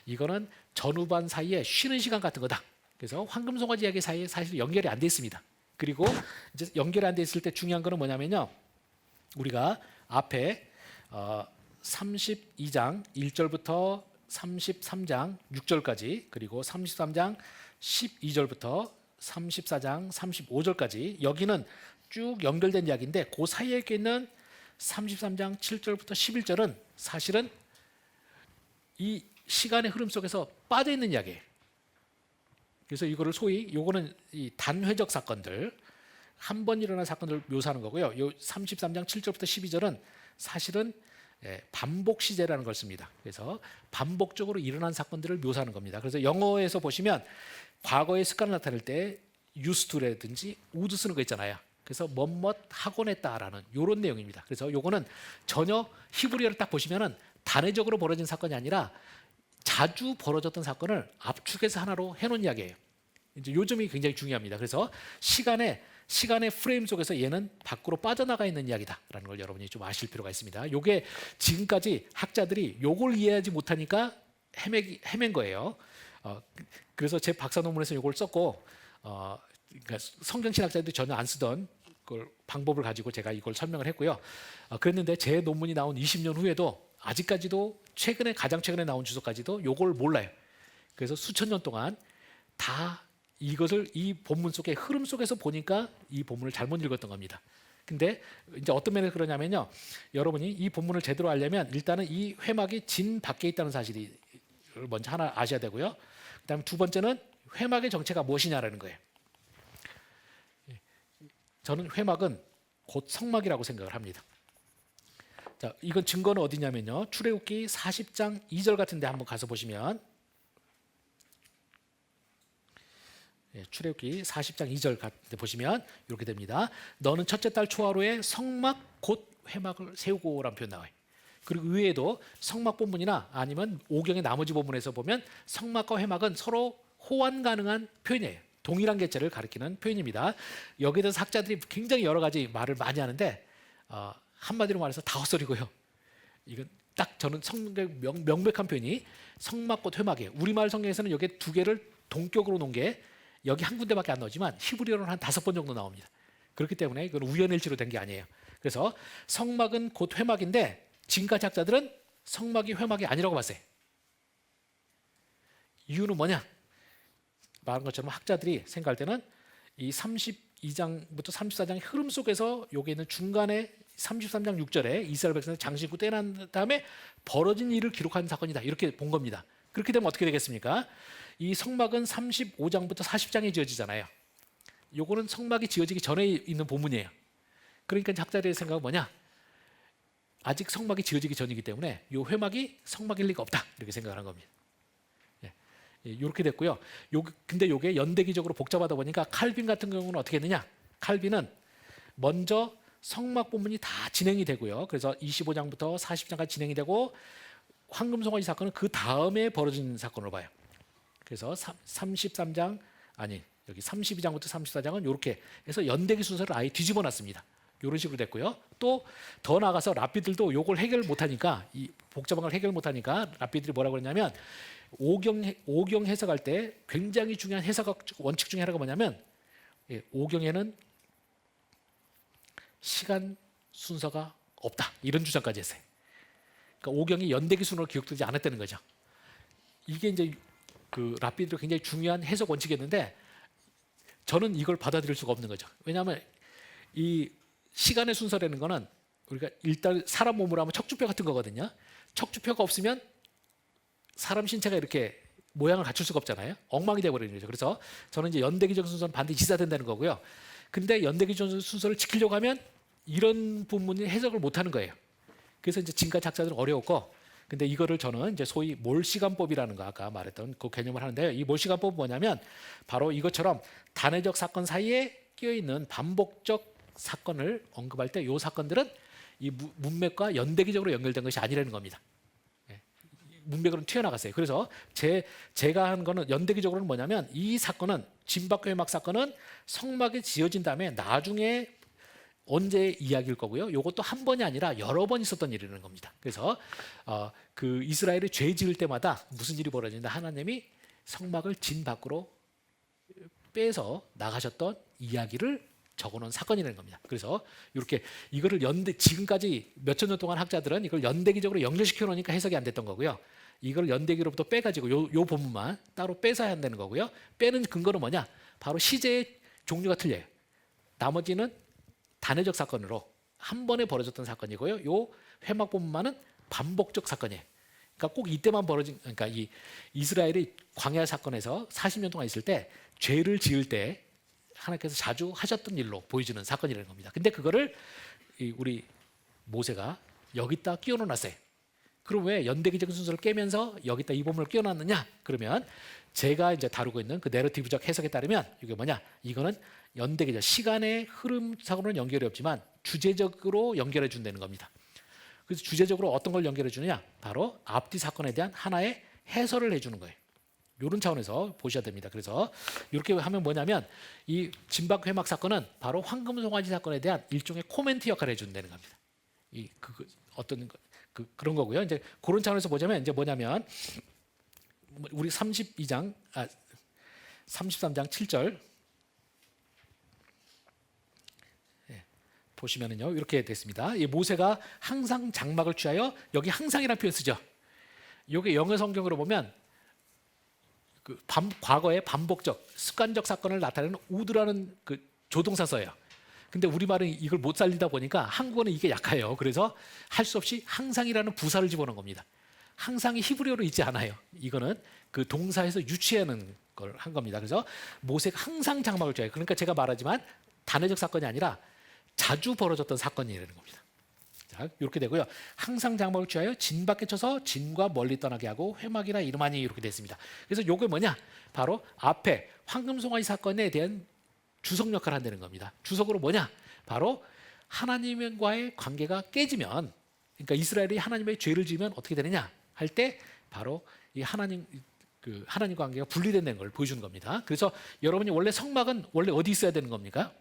이거는 전후반 사이에 쉬는 시간 같은 거다. 그래서 황금송아지 이야기 사이에 사실 연결이 안 돼 있습니다. 그리고 이제 연결이 안 돼 있을 때 중요한 거는 뭐냐면요. 우리가 앞에 32장 1절부터 33장 6절까지 그리고 33장 12절부터 34장 35절까지 여기는 쭉 연결된 이야기인데 그 사이에 있는 33장 7절부터 11절은 사실은 이 시간의 흐름 속에서 빠져 있는 이야기예요. 그래서 이거를 소위 요거는 이 단회적 사건들 한 번 일어난 사건들을 묘사하는 거고요. 요 33장 7절부터 12절은 사실은 반복 시제라는 걸 씁니다. 그래서 반복적으로 일어난 사건들을 묘사하는 겁니다. 그래서 영어에서 보시면 과거의 습관을 나타낼 때 used to라든지 would 쓰는 거 있잖아요. 그래서 뭐뭐 하곤 했다라는 이런 내용입니다. 그래서 요거는 전혀 히브리어를 딱 보시면은 단회적으로 벌어진 사건이 아니라 자주 벌어졌던 사건을 압축해서 하나로 해놓은 이야기예요. 이제 요점이 굉장히 중요합니다. 그래서 시간의 프레임 속에서 얘는 밖으로 빠져나가 있는 이야기다라는 걸 여러분이 좀 아실 필요가 있습니다. 요게 지금까지 학자들이 요걸 이해하지 못하니까 헤맨 거예요. 그래서 제 박사 논문에서 요걸 썼고 그러니까 성경신학자들이 전혀 안 쓰던 그 방법을 가지고 제가 이걸 설명을 했고요. 그랬는데 제 논문이 나온 20년 후에도 아직까지도 가장 최근에 나온 주석까지도 요걸 몰라요. 그래서 수천 년 동안 다 이것을 이 본문 속의 흐름 속에서 보니까 이 본문을 잘못 읽었던 겁니다. 근데 이제 어떤 면에서 그러냐면요. 여러분이 이 본문을 제대로 알려면 일단은 이 회막이 진 밖에 있다는 사실을 먼저 하나 아셔야 되고요. 그다음에 두 번째는 회막의 정체가 무엇이냐라는 거예요. 저는 회막은 곧 성막이라고 생각을 합니다. 자, 이건 증거는 어디냐면요. 출애굽기 40장 2절 같은 데 한번 가서 보시면 출애굽기 40장 2절 보시면 이렇게 됩니다. 너는 첫째 달 초하루에 성막 곧 회막을 세우고라는 표현 나와요. 그리고 위에도 성막 본문이나 아니면 오경의 나머지 본문에서 보면 성막과 회막은 서로 호환 가능한 표현이에요. 동일한 개체를 가리키는 표현입니다. 여기에 대해서 학자들이 굉장히 여러 가지 말을 많이 하는데 한마디로 말해서 다 헛소리고요. 이건 딱 저는 명백한 표현이 성막 곧 회막이에요. 우리말 성경에서는 여기 두 개를 동격으로 놓은 게 여기 한 군데밖에 안 나오지만 히브리어로는 한 5번 정도 나옵니다. 그렇기 때문에 이건 우연일치로 된 게 아니에요. 그래서 성막은 곧 회막인데 지금까지 학자들은 성막이 회막이 아니라고 봤어요. 이유는 뭐냐? 말한 것처럼 학자들이 생각할 때는 이 32장부터 34장의 흐름 속에서 여기 있는 중간에 33장 6절에 이스라엘 백성들 장신 입고 떼난 다음에 벌어진 일을 기록한 사건이다. 이렇게 본 겁니다. 그렇게 되면 어떻게 되겠습니까? 이 성막은 35장부터 40장에 지어지잖아요. 요거는 성막이 지어지기 전에 있는 본문이에요. 그러니까 학자들의 생각은 뭐냐? 아직 성막이 지어지기 전이기 때문에 이 회막이 성막일 리가 없다. 이렇게 생각을 한 겁니다. 이렇게 됐고요. 근데 이게 연대기적으로 복잡하다 보니까 칼빈 같은 경우는 어떻게 했느냐? 칼빈은 먼저 성막 본문이 다 진행이 되고요. 그래서 25장부터 40장까지 진행이 되고 황금송아지 사건은 그 다음에 벌어진 사건으로 봐요. 그래서 33장 아니 여기 32장부터 34장은 이렇게 해서 연대기 순서를 아예 뒤집어 놨습니다. 이런 식으로 됐고요. 또 더 나가서 랍비들도 이걸 해결 못하니까 이 복잡한 걸 해결 못하니까 랍비들이 뭐라고 그러냐면 오경 해석할 때 굉장히 중요한 해석학 원칙 중에 하나가 뭐냐면 오경에는 시간 순서가 없다 이런 주장까지 했어요. 그러니까 오경이 연대기 순으로 기록되지 않았다는 거죠. 이게 이제 그 랍비들이 굉장히 중요한 해석 원칙이었는데 저는 이걸 받아들일 수가 없는 거죠. 왜냐하면 이 시간의 순서라는 거는 우리가 일단 사람 몸으로 하면 척추뼈 같은 거거든요. 척추뼈가 없으면 사람 신체가 이렇게 모양을 갖출 수가 없잖아요. 엉망이 되어버리는 거죠. 그래서 저는 이제 연대기적 순서는 반드시 지사된다는 거고요. 근데 연대기적 순서를 지키려고 하면 이런 부분이 해석을 못하는 거예요. 그래서 이제 지금까지 작자들은 어려웠고, 근데 이거를 저는 이제 소위 몰시간법이라는 거 아까 말했던 그 개념을 하는데요. 이 몰시간법은 뭐냐면 바로 이것처럼 단회적 사건 사이에 끼어 있는 반복적 사건을 언급할 때 이 사건들은 이 문맥과 연대기적으로 연결된 것이 아니라는 겁니다. 문맥으로는 튀어나갔어요. 그래서 제가 한 거는 연대기적으로는 뭐냐면 이 사건은 진박과 회막 사건은 성막이 지어진 다음에 나중에 언제 이야기일 거고요. 이것도 한 번이 아니라 여러 번 있었던 일이라는 겁니다. 그래서 그 이스라엘이 죄 지을 때마다 무슨 일이 벌어진다. 하나님이 성막을 진 밖으로 빼서 나가셨던 이야기를 적어놓은 사건이라는 겁니다. 그래서 이렇게 이거를 지금까지 몇천 년 동안 학자들은 이걸 연대기적으로 연결시켜 놓으니까 해석이 안 됐던 거고요. 이걸 연대기로부터 빼가지고 요 본문만 따로 빼서 한다는 거고요. 빼는 근거는 뭐냐? 바로 시제의 종류가 틀려요. 나머지는 단회적 사건으로 한 번에 벌어졌던 사건이고요. 요 회막 본문만은 반복적 사건이에요. 그러니까 꼭 이때만 그러니까 이 이스라엘이 광야 사건에서 40년 동안 있을 때 죄를 지을 때 하나님께서 자주 하셨던 일로 보여지는 사건이라는 겁니다. 근데 그거를 우리 모세가 여기다 끼워넣어놨어요. 그럼 왜 연대기적인 순서를 깨면서 여기다 이 본문을 끼워놨느냐? 그러면 제가 이제 다루고 있는 그 내러티브적 해석에 따르면 이게 뭐냐? 이거는 연대기적 시간의 흐름상으로는 연결이 없지만 주제적으로 연결해 준다는 겁니다. 그래서 주제적으로 어떤 걸 연결해 주느냐? 바로 앞뒤 사건에 대한 하나의 해설을 해주는 거예요. 이런 차원에서 보셔야 됩니다. 그래서 이렇게 하면 뭐냐면 이 진박 회막 사건은 바로 황금송아지 사건에 대한 일종의 코멘트 역할을 해준다는 겁니다. 그런 거고요. 이제 그런 차원에서 보자면 이제 뭐냐면 우리 33장 7절 보시면은요 이렇게 됐습니다. 이 모세가 항상 장막을 취하여 여기 항상이라는 표현 쓰죠. 이게 영어 성경으로 보면 과거의 반복적 습관적 사건을 나타내는 우드라는 그 조동사서예요. 근데 우리말은 이걸 못 살리다 보니까 한국어는 이게 약해요. 그래서 할 수 없이 항상이라는 부사를 집어넣은 겁니다. 항상이 히브리어로 있지 않아요. 이거는 그 동사에서 유치하는 걸 한 겁니다. 그래서 모세가 항상 장막을 취해요. 그러니까 제가 말하지만 단회적 사건이 아니라 자주 벌어졌던 사건이라는 겁니다. 자, 이렇게 되고요. 항상 장막을 취하여 진 밖에 쳐서 진과 멀리 떠나게 하고 회막이라 이름하니 이렇게 됐습니다. 그래서 요게 뭐냐? 바로 앞에 황금송아지 사건에 대한 주석 역할을 한다는 겁니다. 주석으로 뭐냐? 바로 하나님과의 관계가 깨지면, 그러니까 이스라엘이 하나님의 죄를 지으면 어떻게 되느냐 할 때 바로 이 하나님 관계가 분리된다는 걸 보여주는 겁니다. 그래서 여러분이 원래 성막은 원래 어디 있어야 되는 겁니까?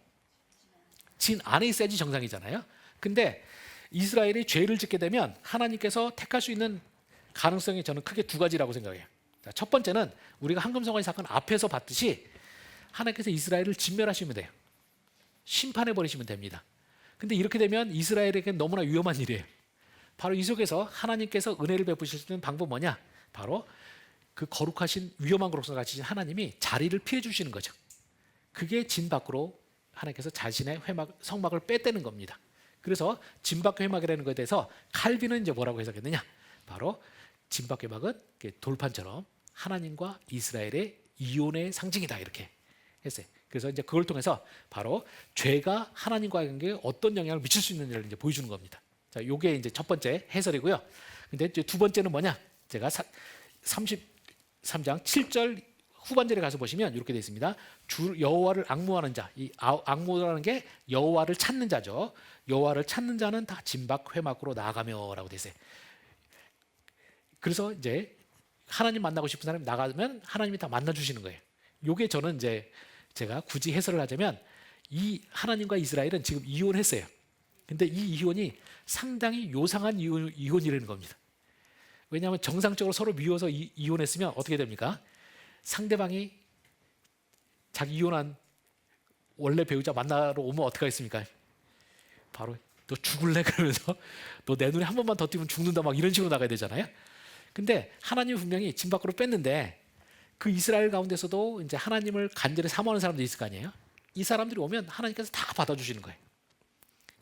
진 안에 있어야지 정상이잖아요. 근데 이스라엘이 죄를 짓게 되면 하나님께서 택할 수 있는 가능성이 저는 크게 두 가지라고 생각해요. 첫 번째는 우리가 황금송아지 사건 앞에서 봤듯이 하나님께서 이스라엘을 진멸하시면 돼요. 심판해 버리시면 됩니다. 근데 이렇게 되면 이스라엘에게 너무나 위험한 일이에요. 바로 이 속에서 하나님께서 은혜를 베푸실 수 있는 방법 뭐냐? 바로 그 거룩하신 위험한 것으로 가지신 하나님이 자리를 피해 주시는 거죠. 그게 진 밖으로 하나님께서 자신의 성막을 빼떼는 겁니다. 그래서 진 밖의 회막이라는 것에 대해서 칼빈은 이제 뭐라고 해석했느냐? 바로 진 밖의 회막은 돌판처럼 하나님과 이스라엘의 이혼의 상징이다 이렇게 했어요. 그래서 이제 그걸 통해서 바로 죄가 하나님과의 관계에 어떤 영향을 미칠 수 있는지를 이제 보여주는 겁니다. 자, 이게 이제 첫 번째 해설이고요. 근데 이제 두 번째는 뭐냐? 제가 33장 7절 후반절에 가서 보시면 이렇게 되어 있습니다. 여호와를 앙무하는 자, 이 앙무라는 게 여호와를 찾는 자죠. 여호와를 찾는 자는 다 진박 회막으로 나아가며라고 되어 있어요. 그래서 이제 하나님 만나고 싶은 사람이 나가면 하나님이 다 만나 주시는 거예요. 요게 저는 이제 제가 굳이 해설을 하자면 이 하나님과 이스라엘은 지금 이혼했어요. 근데 이 이혼이 상당히 요상한 이혼이라는 겁니다. 왜냐하면 정상적으로 서로 미워서 이혼했으면 어떻게 됩니까? 상대방이 자기 이혼한 원래 배우자 만나러 오면 어떻게 하겠습니까? 바로 너 죽을래? 그러면서 너 내 눈에 한 번만 더 띄면 죽는다 막 이런 식으로 나가야 되잖아요. 근데 하나님이 분명히 진 밖으로 뺐는데 그 이스라엘 가운데서도 이제 하나님을 간절히 사모하는 사람들이 있을 거 아니에요. 이 사람들이 오면 하나님께서 다 받아주시는 거예요.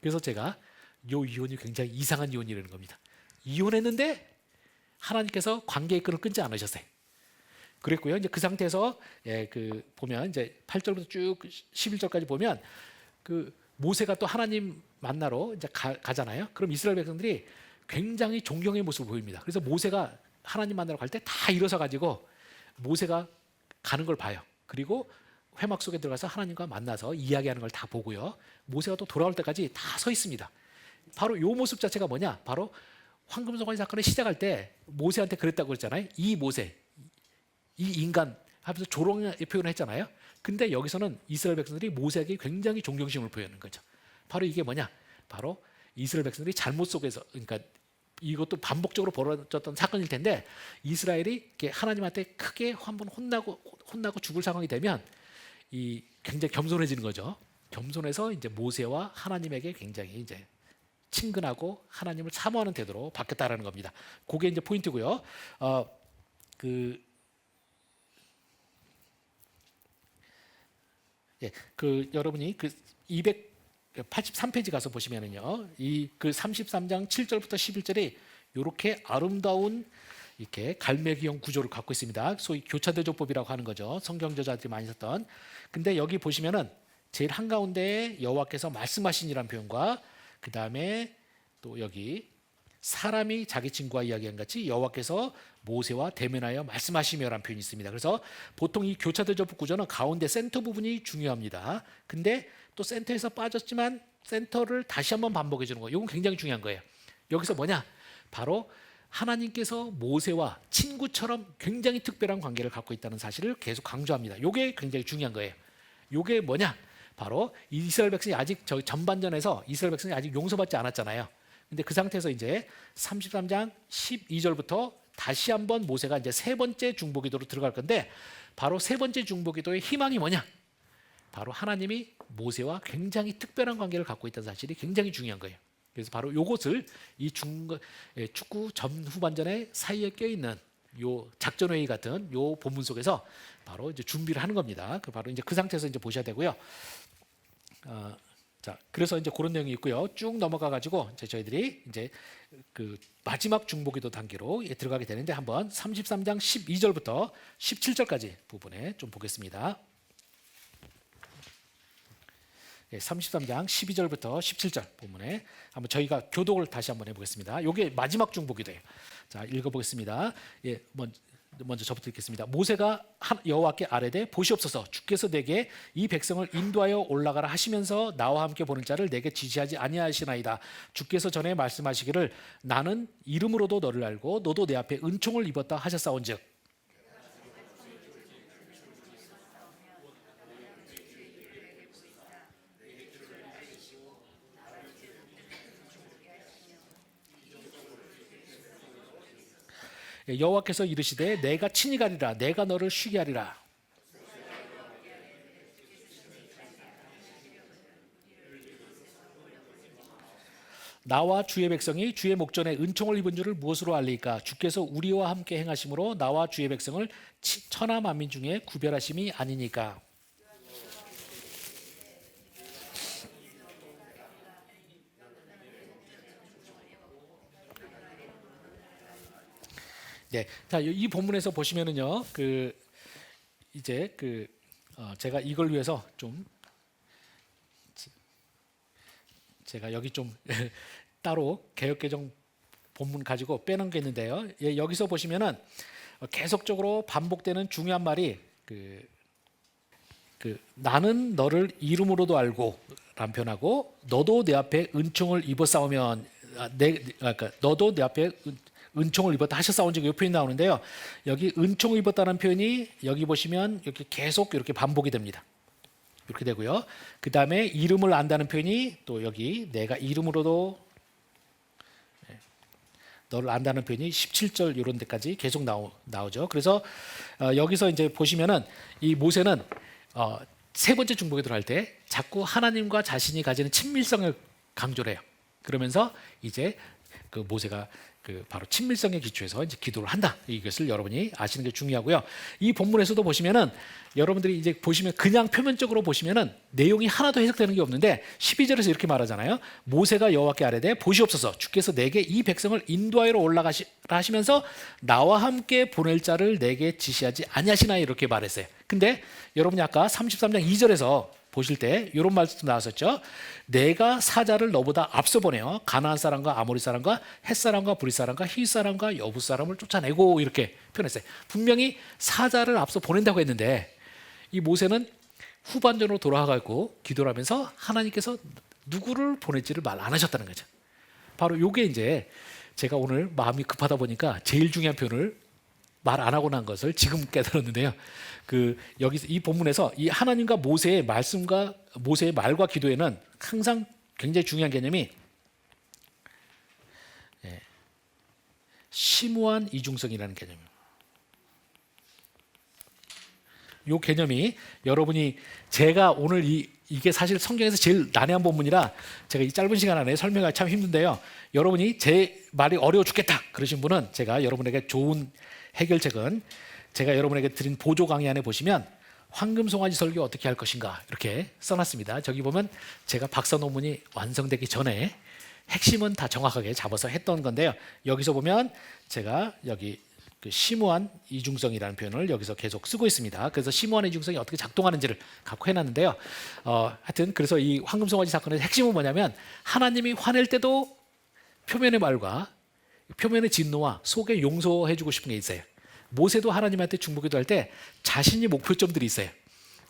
그래서 제가 이 이혼이 굉장히 이상한 이혼이라는 겁니다. 이혼했는데 하나님께서 관계의 끈을 끊지 않으셨어요. 그랬고요. 이제 그 상태에서 보면 이제 8절부터 쭉 11절까지 보면 그 모세가 또 하나님 만나러 이제 가잖아요. 그럼 이스라엘 백성들이 굉장히 존경의 모습을 보입니다. 그래서 모세가 하나님 만나러 갈 때 다 일어서 가지고 모세가 가는 걸 봐요. 그리고 회막 속에 들어가서 하나님과 만나서 이야기하는 걸 다 보고요. 모세가 또 돌아올 때까지 다 서 있습니다. 바로 이 모습 자체가 뭐냐? 바로 황금송아지 사건을 시작할 때 모세한테 그랬다고 그랬잖아요. 이 모세, 이 인간 하면서 조롱의 표현을 했잖아요. 근데 여기서는 이스라엘 백성들이 모세에게 굉장히 존경심을 보이는 거죠. 바로 이게 뭐냐? 바로 이스라엘 백성들이 잘못 속에서, 그러니까 이것도 반복적으로 벌어졌던 사건일 텐데 이스라엘이 하나님한테 크게 한번 혼나고 죽을 상황이 되면 이 굉장히 겸손해지는 거죠. 겸손해서 이제 모세와 하나님에게 굉장히 이제 친근하고 하나님을 사모하는 태도로 바뀌었다라는 겁니다. 그게 이제 포인트고요. 여러분이 그 283페이지 가서 보시면은요, 이 그 33장 7절부터 11절이 이렇게 아름다운 이렇게 갈매기형 구조를 갖고 있습니다. 소위 교차대조법이라고 하는 거죠. 성경 저자들이 많이 썼던. 근데 여기 보시면은 제일 한가운데에 여호와께서 말씀하시니라는 표현과 그 다음에 또 여기 사람이 자기 친구와 이야기한 같이 여호와께서 모세와 대면하여 말씀하시며라는 표현이 있습니다. 그래서 보통 이 교차대조법 구조는 가운데 센터 부분이 중요합니다. 근데 또 센터에서 빠졌지만 센터를 다시 한번 반복해 주는 거예요. 이건 굉장히 중요한 거예요. 여기서 뭐냐? 바로 하나님께서 모세와 친구처럼 굉장히 특별한 관계를 갖고 있다는 사실을 계속 강조합니다. 이게 굉장히 중요한 거예요. 이게 뭐냐? 바로 이스라엘 백성이 아직 전반전에서 이스라엘 백성이 아직 용서받지 않았잖아요. 근데 그 상태에서 이제 33장 12절부터 다시 한번 모세가 이제 세 번째 중보기도로 들어갈 건데 바로 세 번째 중보기도의 희망이 뭐냐? 바로 하나님이 모세와 굉장히 특별한 관계를 갖고 있다는 사실이 굉장히 중요한 거예요. 그래서 바로 이것을 이 축구 전후반전의 사이에 껴있는 요 작전회의 같은 요 본문 속에서 바로 이제 준비를 하는 겁니다. 바로 이제 그 상태에서 이제 보셔야 되고요. 자, 그래서 이제 그런 내용이 있고요. 쭉 넘어가 가지고 이제 저희들이 이제 그 마지막 중보기도 단계로 들어가게 되는데 한번 33장 12절부터 17절까지 부분에 좀 보겠습니다. 33장 12절부터 17절 본문에 한번 저희가 교독을 다시 한번 해보겠습니다. 이게 마지막 중보기도 해요. 자, 읽어보겠습니다. 먼저 저부터 읽겠습니다. 모세가 여호와께 아뢰되 보시옵소서, 주께서 내게 이 백성을 인도하여 올라가라 하시면서 나와 함께 보는 자를 내게 지시하지 아니하시나이다. 주께서 전에 말씀하시기를 나는 이름으로도 너를 알고 너도 내 앞에 은총을 입었다 하셨사온즉. 여호와께서 이르시되 내가 친히 가리라, 내가 너를 쉬게 하리라. 나와 주의 백성이 주의 목전에 은총을 입은 줄을 무엇으로 알리까? 주께서 우리와 함께 행하심으로 나와 주의 백성을 천하 만민 중에 구별하심이 아니니까. 네, 자, 이 본문에서 보시면은요, 제가 이걸 위해서 좀 제가 여기 좀 따로 개역개정 본문 가지고 빼놓은 게 있는데요. 여기서 보시면은 계속적으로 반복되는 중요한 말이 나는 너를 이름으로도 알고 라는 표현하고 너도 내 앞에 은총을 입어 싸우면 너도 내 앞에 은총을 입었다 하셨사온 즉 이 표현이 나오는데요. 여기 은총을 입었다는 표현이 여기 보시면 이렇게 계속 이렇게 반복이 됩니다. 이렇게 되고요. 그 다음에 이름을 안다는 표현이 또 여기 내가 이름으로도 너를 안다는 표현이 17절 이런 데까지 계속 나오죠. 그래서 여기서 이제 보시면은 이 모세는 세 번째 중보기도를 할 때 자꾸 하나님과 자신이 가지는 친밀성을 강조를 해요. 그러면서 이제 모세가 바로 친밀성의 기초에서 이제 기도를 한다. 이것을 여러분이 아시는 게 중요하고요. 이 본문에서도 보시면은 여러분들이 이제 보시면 그냥 표면적으로 보시면은 내용이 하나도 해석되는 게 없는데 12절에서 이렇게 말하잖아요. 모세가 여호와께 아뢰되 보시옵소서, 주께서 내게 이 백성을 인도하여 올라가시라 하시면서 나와 함께 보낼 자를 내게 지시하지 아니하시나요? 이렇게 말했어요. 근데 여러분이 아까 33장 2절에서 보실 때 이런 말씀 나왔었죠. 내가 사자를 너보다 앞서 보내어 가나안 사람과 아모리 사람과 헷 사람과 브릿 사람과 히 사람과 여부 사람을 쫓아내고 이렇게 표현했어요. 분명히 사자를 앞서 보낸다고 했는데 이 모세는 후반전으로 돌아가고 기도를 하면서 하나님께서 누구를 보낼지를 말 안 하셨다는 거죠. 바로 이게 이제 제가 오늘 마음이 급하다 보니까 제일 중요한 표현을 말 안 하고 난 것을 지금 깨달았는데요. 여기서 이 본문에서 이 하나님과 모세의 말씀과 모세의 말과 기도에는 항상 굉장히 중요한 개념이 심오한 이중성이라는 개념입니다. 이 개념이 여러분이 제가 오늘 이게 사실 성경에서 제일 난해한 본문이라 제가 이 짧은 시간 안에 설명하기 참 힘든데요. 여러분이 제 말이 어려워 죽겠다 그러신 분은 제가 여러분에게 좋은 해결책은 제가 여러분에게 드린 보조 강의 안에 보시면 황금송아지 설교 어떻게 할 것인가 이렇게 써놨습니다. 저기 보면 제가 박사 논문이 완성되기 전에 핵심은 다 정확하게 잡아서 했던 건데요. 여기서 보면 제가 여기 심오한 이중성이라는 표현을 여기서 계속 쓰고 있습니다. 그래서 심오한 이중성이 어떻게 작동하는지를 갖고 해놨는데요. 하여튼 그래서 이 황금송아지 사건의 핵심은 뭐냐면 하나님이 화낼 때도 표면의 말과 표면의 진노와 속에 용서해주고 싶은 게 있어요. 모세도 하나님한테 중보기도 할 때 자신이 목표점들이 있어요.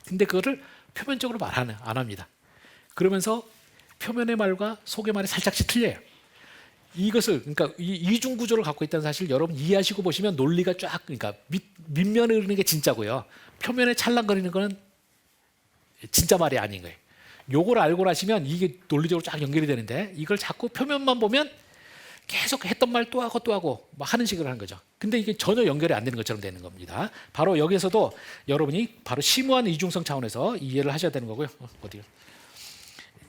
근데 그거를 표면적으로 말 안 합니다. 그러면서 표면의 말과 속의 말이 살짝씩 틀려요. 이것을 그러니까 이 이중 구조를 갖고 있다는 사실 여러분 이해하시고 보시면 논리가 쫙 그러니까 밑면에 흐르는 게 진짜고요. 표면에 찰랑거리는 거는 진짜 말이 아닌 거예요. 요걸 알고 나시면 이게 논리적으로 쫙 연결이 되는데 이걸 자꾸 표면만 보면 계속 했던 말 또 하고 또 하고 뭐 하는 식으로 하는 거죠. 근데 이게 전혀 연결이 안 되는 것처럼 되는 겁니다. 바로 여기에서도 여러분이 바로 심오한 이중성 차원에서 이해를 하셔야 되는 거고요. 어디요?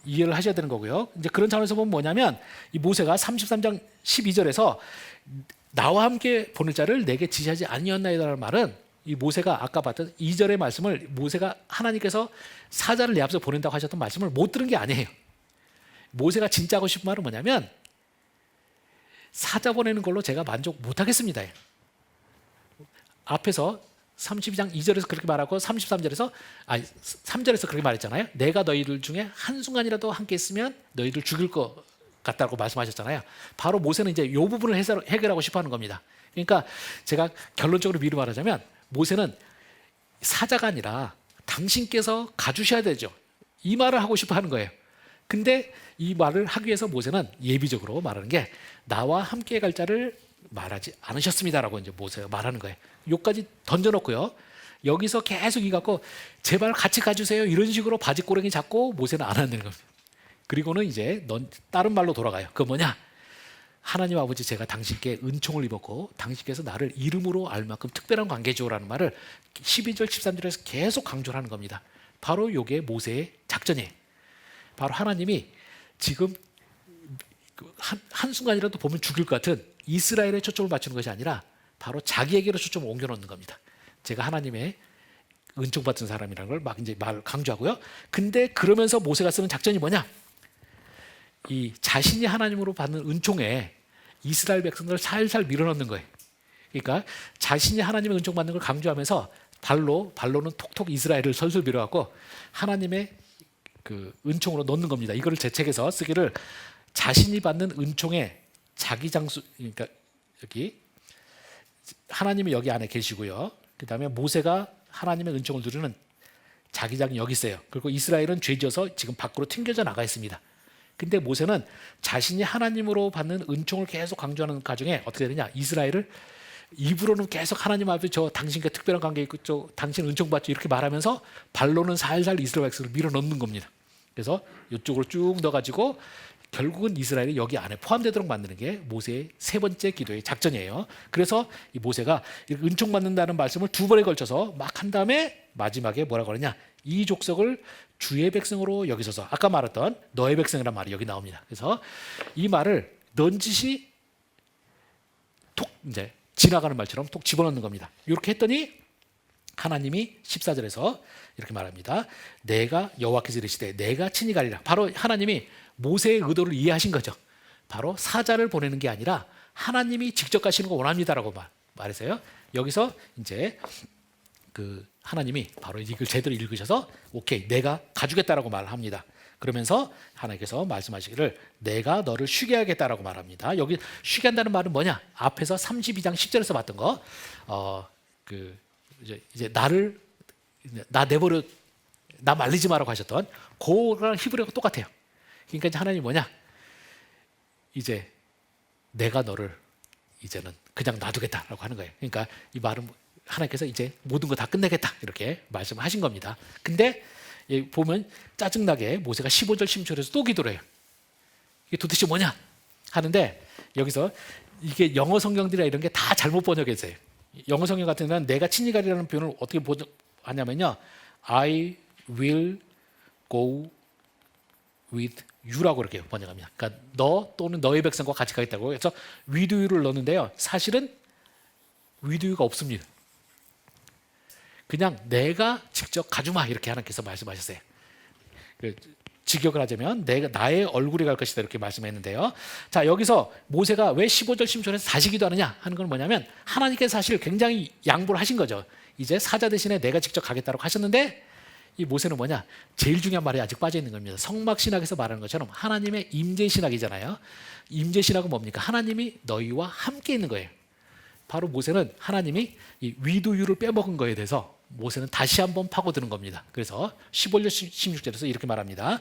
이해를 하셔야 되는 거고요. 이제 그런 차원에서 보면 뭐냐면 이 모세가 33장 12절에서 나와 함께 보낼 자를 내게 지시하지 아니었나이다라는 말은 이 모세가 아까 봤던 2절의 말씀을 모세가 하나님께서 사자를 내 앞서 보낸다고 하셨던 말씀을 못 들은 게 아니에요. 모세가 진짜 하고 싶은 말은 뭐냐면 사자 보내는 걸로 제가 만족 못 하겠습니다. 앞에서 32장 2절에서 그렇게 말하고 33절에서 3절에서 그렇게 말했잖아요. 내가 너희들 중에 한순간이라도 함께 있으면 너희들 죽일 것 같다고 말씀하셨잖아요. 바로 모세는 이제 이 부분을 해결하고 싶어 하는 겁니다. 그러니까 제가 결론적으로 미루 말하자면 모세는 사자가 아니라 당신께서 가주셔야 되죠. 이 말을 하고 싶어 하는 거예요. 근데 이 말을 하기 위해서 모세는 예비적으로 말하는 게 나와 함께 갈 자를 말하지 않으셨습니다라고 이제 모세가 말하는 거예요. 요까지 던져놓고요. 여기서 계속 이 갖고 제발 같이 가주세요 이런 식으로 바지꼬랭이 잡고 모세는 안 하는 겁니다. 그리고는 이제 넌 다른 말로 돌아가요. 그 뭐냐? 하나님 아버지 제가 당신께 은총을 입었고 당신께서 나를 이름으로 알 만큼 특별한 관계죠라는 말을 12절 13절에서 계속 강조를 하는 겁니다. 바로 이게 모세의 작전이에요. 바로 하나님이 지금 한순간이라도 보면 죽일 것 같은 이스라엘에 초점을 맞추는 것이 아니라 바로 자기에게로 초점을 옮겨놓는 겁니다. 제가 하나님의 은총받은 사람이라는 걸 막 이제 말 강조하고요. 근데 그러면서 모세가 쓰는 작전이 뭐냐? 이 자신이 하나님으로 받는 은총에 이스라엘 백성들을 살살 밀어넣는 거예요. 그러니까 자신이 하나님의 은총 받는 걸 강조하면서 발로는 톡톡 이스라엘을 설설 밀어갖고 하나님의 그 은총으로 넣는 겁니다. 이거를 제 책에서 쓰기를 자신이 받는 은총에 자기 장수, 그러니까 여기 하나님이 여기 안에 계시고요. 그 다음에 모세가 하나님의 은총을 누리는 자기장이 여기 있어요. 그리고 이스라엘은 죄지어서 지금 밖으로 튕겨져 나가 있습니다. 근데 모세는 자신이 하나님으로 받는 은총을 계속 강조하는 과정에 어떻게 되느냐? 이스라엘을 입으로는 계속 하나님 앞에 저 당신과 특별한 관계 있고 저 당신 은총 받죠 이렇게 말하면서 발로는 살살 이스라엘 백성을 밀어넣는 겁니다. 그래서 이쪽으로 쭉 넣어가지고 결국은 이스라엘이 여기 안에 포함되도록 만드는 게 모세의 세 번째 기도의 작전이에요. 그래서 이 모세가 은총 받는다는 말씀을 두 번에 걸쳐서 막 한 다음에 마지막에 뭐라고 하느냐? 이 족속을 주의 백성으로 여기소서. 아까 말했던 너의 백성이라는 말이 여기 나옵니다. 그래서 이 말을 넌지시 톡 이제 지나가는 말처럼 톡 집어넣는 겁니다. 이렇게 했더니 하나님이 14절에서 이렇게 말합니다. 내가 여호와께서 이르시되 내가 친히 가리라. 바로 하나님이 모세의 의도를 이해하신 거죠. 바로 사자를 보내는 게 아니라 하나님이 직접 가시는 거 원합니다라고 말했어요. 여기서 이제 그 하나님이 바로 이걸 제대로 읽으셔서 오케이 내가 가주겠다라고 말합니다. 그러면서 하나님께서 말씀하시기를 내가 너를 쉬게 하겠다라고 말합니다. 여기 쉬게 한다는 말은 뭐냐? 앞에서 32장 10절에서 봤던 거, 이제 나 내버려 나 말리지 마라고 하셨던 그거랑 히브리어가 똑같아요. 그러니까 이제 하나님이 뭐냐? 이제 내가 너를 이제는 그냥 놔두겠다라고 하는 거예요. 그러니까 이 말은 하나님께서 이제 모든 거 다 끝내겠다 이렇게 말씀하신 겁니다. 근데 보면 짜증나게 모세가 15절 16절에서 또 기도를 해요. 이게 도대체 뭐냐 하는데 여기서 이게 영어 성경들이나 이런 게 다 잘못 번역했어요. 영어 성경 같은 경우는 내가 친히 가리라는 표현을 어떻게 하냐면요, I will go with you라고 이렇게 번역합니다. 그러니까 너 또는 너의 백성과 같이 가겠다고. 그래서 with you를 넣는데요, 사실은 with you가 없습니다. 그냥 내가 직접 가주마 이렇게 하나님께서 말씀하셨어요. 직역을 하자면 나의 얼굴이 갈 것이다 이렇게 말씀했는데요. 자, 여기서 모세가 왜 15절 16절에서 다시 기도하느냐 하는 건 뭐냐면 하나님께서 사실 굉장히 양보를 하신 거죠. 이제 사자 대신에 내가 직접 가겠다고 하셨는데 이 모세는 뭐냐? 제일 중요한 말이 아직 빠져 있는 겁니다. 성막신학에서 말하는 것처럼 하나님의 임재신학이잖아요. 임재신학은 뭡니까? 하나님이 너희와 함께 있는 거예요. 바로 모세는 하나님이 이 위도유를 빼먹은 거에 대해서 모세는 다시 한번 파고드는 겁니다. 그래서 15절 16절에서 이렇게 말합니다.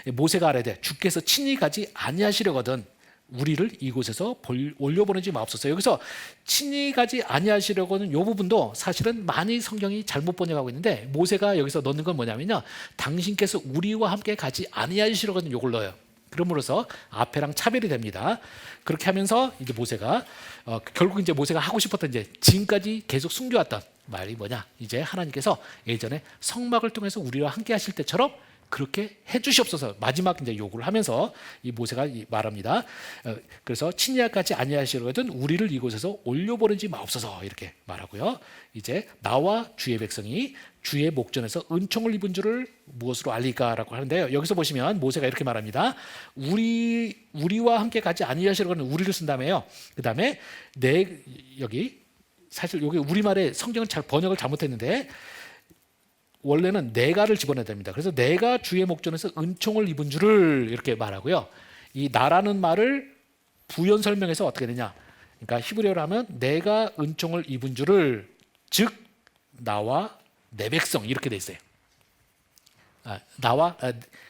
모세가 아뢰되 주께서 친히 가지 아니하시려거든 우리를 이곳에서 올려보내지 마옵소서. 여기서 친히 가지 아니하시려고는 이 부분도 사실은 많이 성경이 잘못 번역하고 있는데 모세가 여기서 넣는 건 뭐냐면요, 당신께서 우리와 함께 가지 아니하시려거든 이걸 넣어요. 그럼으로써 앞에랑 차별이 됩니다. 그렇게 하면서 이제 모세가 결국 이제 모세가 하고 싶었던 이제 지금까지 계속 숨겨왔던 말이 뭐냐? 이제 하나님께서 예전에 성막을 통해서 우리와 함께 하실 때처럼 그렇게 해주시옵소서. 마지막 이제 요구를 하면서 이 모세가 말합니다. 그래서 친히하지 아니하시려거든 우리를 이곳에서 올려보내지 마옵소서 이렇게 말하고요. 이제 나와 주의 백성이 주의 목전에서 은총을 입은 줄을 무엇으로 알리까라고 하는데요. 여기서 보시면 모세가 이렇게 말합니다. 우리와 함께 가지 아니하시려거든 우리를 쓴 다음에요. 그 다음에 여기 사실 이게 우리말에 성경은 잘 번역을 잘못했는데 원래는 내가를 집어넣어야 됩니다. 그래서 내가 주의 목전에서 은총을 입은 줄을 이렇게 말하고요. 이 나라는 말을 부연 설명해서 어떻게 되냐? 그러니까 히브리어로 하면 내가 은총을 입은 줄을 즉 나와 내 백성 이렇게 돼 있어요.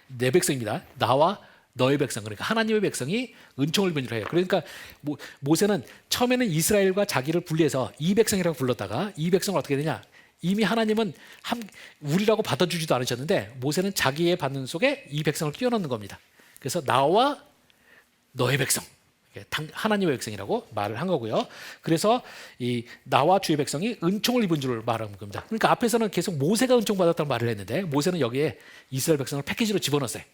내 백성입니다. 나와 너의 백성 그러니까 하나님의 백성이 은총을 입은 줄 해요. 그러니까 모세는 처음에는 이스라엘과 자기를 분리해서 이 백성이라고 불렀다가 이 백성을 어떻게 되냐? 이미 하나님은 우리라고 받아주지도 않으셨는데 모세는 자기의 받는 속에 이 백성을 끼워 넣는 겁니다. 그래서 나와 너의 백성 하나님의 백성이라고 말을 한 거고요. 그래서 이 나와 주의 백성이 은총을 입은 줄을 말하는 겁니다. 그러니까 앞에서는 계속 모세가 은총 받았다는 말을 했는데 모세는 여기에 이스라엘 백성을 패키지로 집어넣었어요.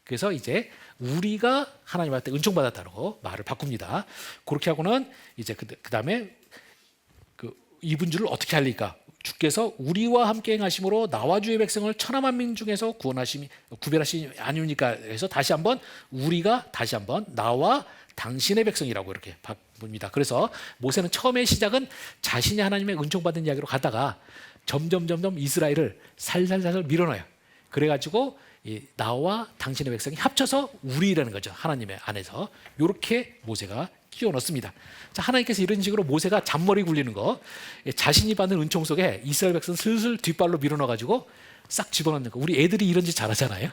그래서 이제 우리가 하나님한테 은총 받았다고 말을 바꿉니다. 그렇게 하고는 이제 그 다음에 그 입은 줄을 어떻게 할리까? 주께서 우리와 함께 행하심으로 나와 주의 백성을 천하만 민 중에서 구별하시니 아니니까 해서 다시 한번 우리가 다시 한번 나와 당신의 백성이라고 이렇게 바꿉니다. 그래서 모세는 처음의 시작은 자신이 하나님의 은총받은 이야기로 가다가 점점 이스라엘을 살살 밀어넣어요. 그래가지고 나와 당신의 백성이 합쳐서 우리라는 거죠. 하나님의 안에서 이렇게 모세가 끼워 넣습니다. 자, 하나님께서 이런 식으로 모세가 잔머리 굴리는 거 자신이 받는 은총 속에 이스라엘 백성 슬슬 뒷발로 밀어넣어가지고 싹 집어넣는 거. 우리 애들이 이런 짓 잘하잖아요.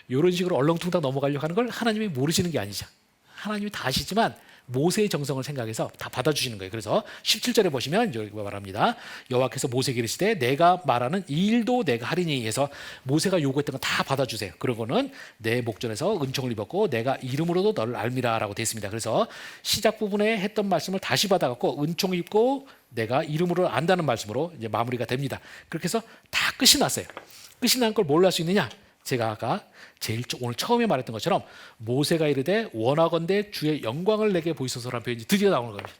이런 식으로 얼렁뚱땅 넘어가려고 하는 걸 하나님이 모르시는 게 아니죠. 하나님이 다 아시지만 모세의 정성을 생각해서 다 받아주시는 거예요. 그래서 17절에 보시면 여기 말합니다. 여호와께서 모세에게 이르시되 내가 말하는 이 일도 내가 하리니 해서 모세가 요구했던 거 다 받아주세요. 그러고는 내 목전에서 은총을 입었고 내가 이름으로도 너를 알미라 라고 되어 있습니다. 그래서 시작 부분에 했던 말씀을 다시 받아갖고 은총을 입고 내가 이름으로 안다는 말씀으로 이제 마무리가 됩니다. 그렇게 해서 다 끝이 났어요. 끝이 난 걸 뭘 할 수 있느냐? 제가 아까 오늘 처음에 말했던 것처럼 모세가 이르되 원하건대 주의 영광을 내게 보이소서라는 표현이 드디어 나오는 겁니다.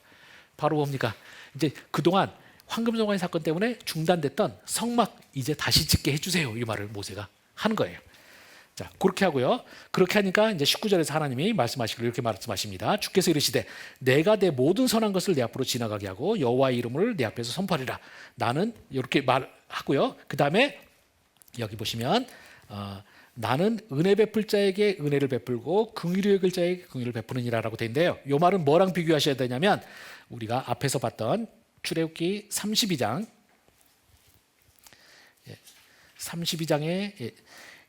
바로 뭡니까? 이제 그동안 황금송아지 사건 때문에 중단됐던 성막 이제 다시 짓게 해주세요. 이 말을 모세가 하는 거예요. 자, 그렇게 하고요. 그렇게 하니까 이제 19절에서 하나님이 말씀하시기를 이렇게 말씀하십니다. 주께서 이르시되 내가 내 모든 선한 것을 내 앞으로 지나가게 하고 여호와의 이름을 내 앞에서 선포하리라. 나는 이렇게 말하고요. 그 다음에 여기 보시면 나는 은혜 베풀 자에게 은혜를 베풀고 긍휼히 여길 자에게 긍휼을 베푸느니라라고 되어 있는데요. 이 말은 뭐랑 비교하셔야 되냐면 우리가 앞에서 봤던 출애굽기 32장의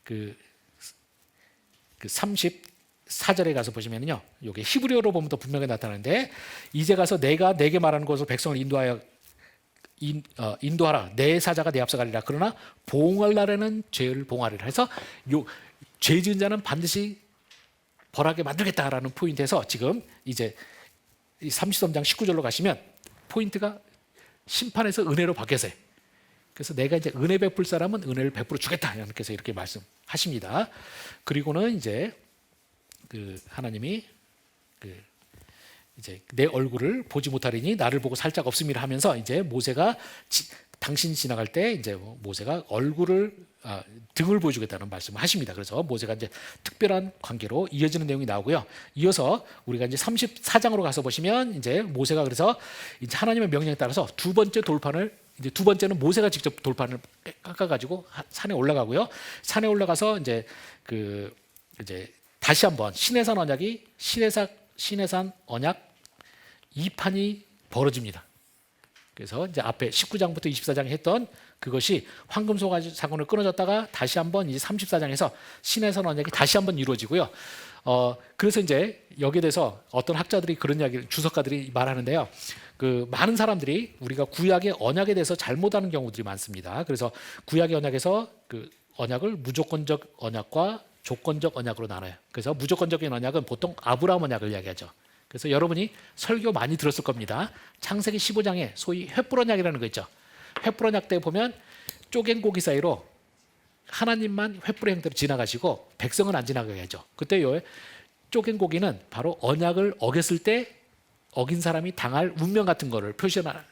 그 34절에 가서 보시면요, 이게 히브리어로 보면 더 분명히 나타나는데 이제 가서 내가 내게 말하는 것을 백성을 인도하라. 내 사자가 내 앞서 가리라. 그러나 보응할 날에는 죄를 보응하리라. 해서 죄 지은 자는 반드시 벌하게 만들겠다라는 포인트에서 지금 이제 33장 19절로 가시면 포인트가 심판에서 은혜로 바뀌었어요. 그래서 내가 이제 은혜 베풀 사람은 은혜를 베풀어 주겠다. 하나님께서 이렇게 말씀하십니다. 그리고는 이제 하나님이 이제 내 얼굴을 보지 못하리니 나를 보고 살짝 없음이라 하면서 이제 모세가 당신이 지나갈 때 이제 모세가 등을 보여주겠다는 말씀을 하십니다. 그래서 모세가 이제 특별한 관계로 이어지는 내용이 나오고요. 이어서 우리가 이제 34장으로 가서 보시면 이제 모세가 그래서 이제 하나님의 명령에 따라서 두 번째는 모세가 직접 돌판을 깎아가지고 산에 올라가고요. 산에 올라가서 이제 다시 한번 시내산 언약 2판이 벌어집니다. 그래서 이제 앞에 19장부터 24장에 했던 그것이 황금송아지 사건을 끊어졌다가 다시 한번 이제 34장에서 시내산 언약이 다시 한번 이루어지고요. 그래서 이제 여기에 대해서 어떤 학자들이 그런 이야기를 주석가들이 말하는데요. 많은 사람들이 우리가 구약의 언약에 대해서 잘못 아는 경우들이 많습니다. 그래서 구약의 언약에서 언약을 무조건적 언약과 조건적 언약으로 나눠요. 그래서 무조건적인 언약은 보통 아브라함 언약을 이야기하죠. 그래서 여러분이 설교 많이 들었을 겁니다. 창세기 15장에 소위 횃불 언약이라는 거 있죠. 횃불 언약 때 보면 쪼갠 고기 사이로 하나님만 횃불의 형태로 지나가시고 백성은 안 지나가게 하죠. 그때 쪼갠 고기는 바로 언약을 어겼을 때 어긴 사람이 당할 운명 같은 거를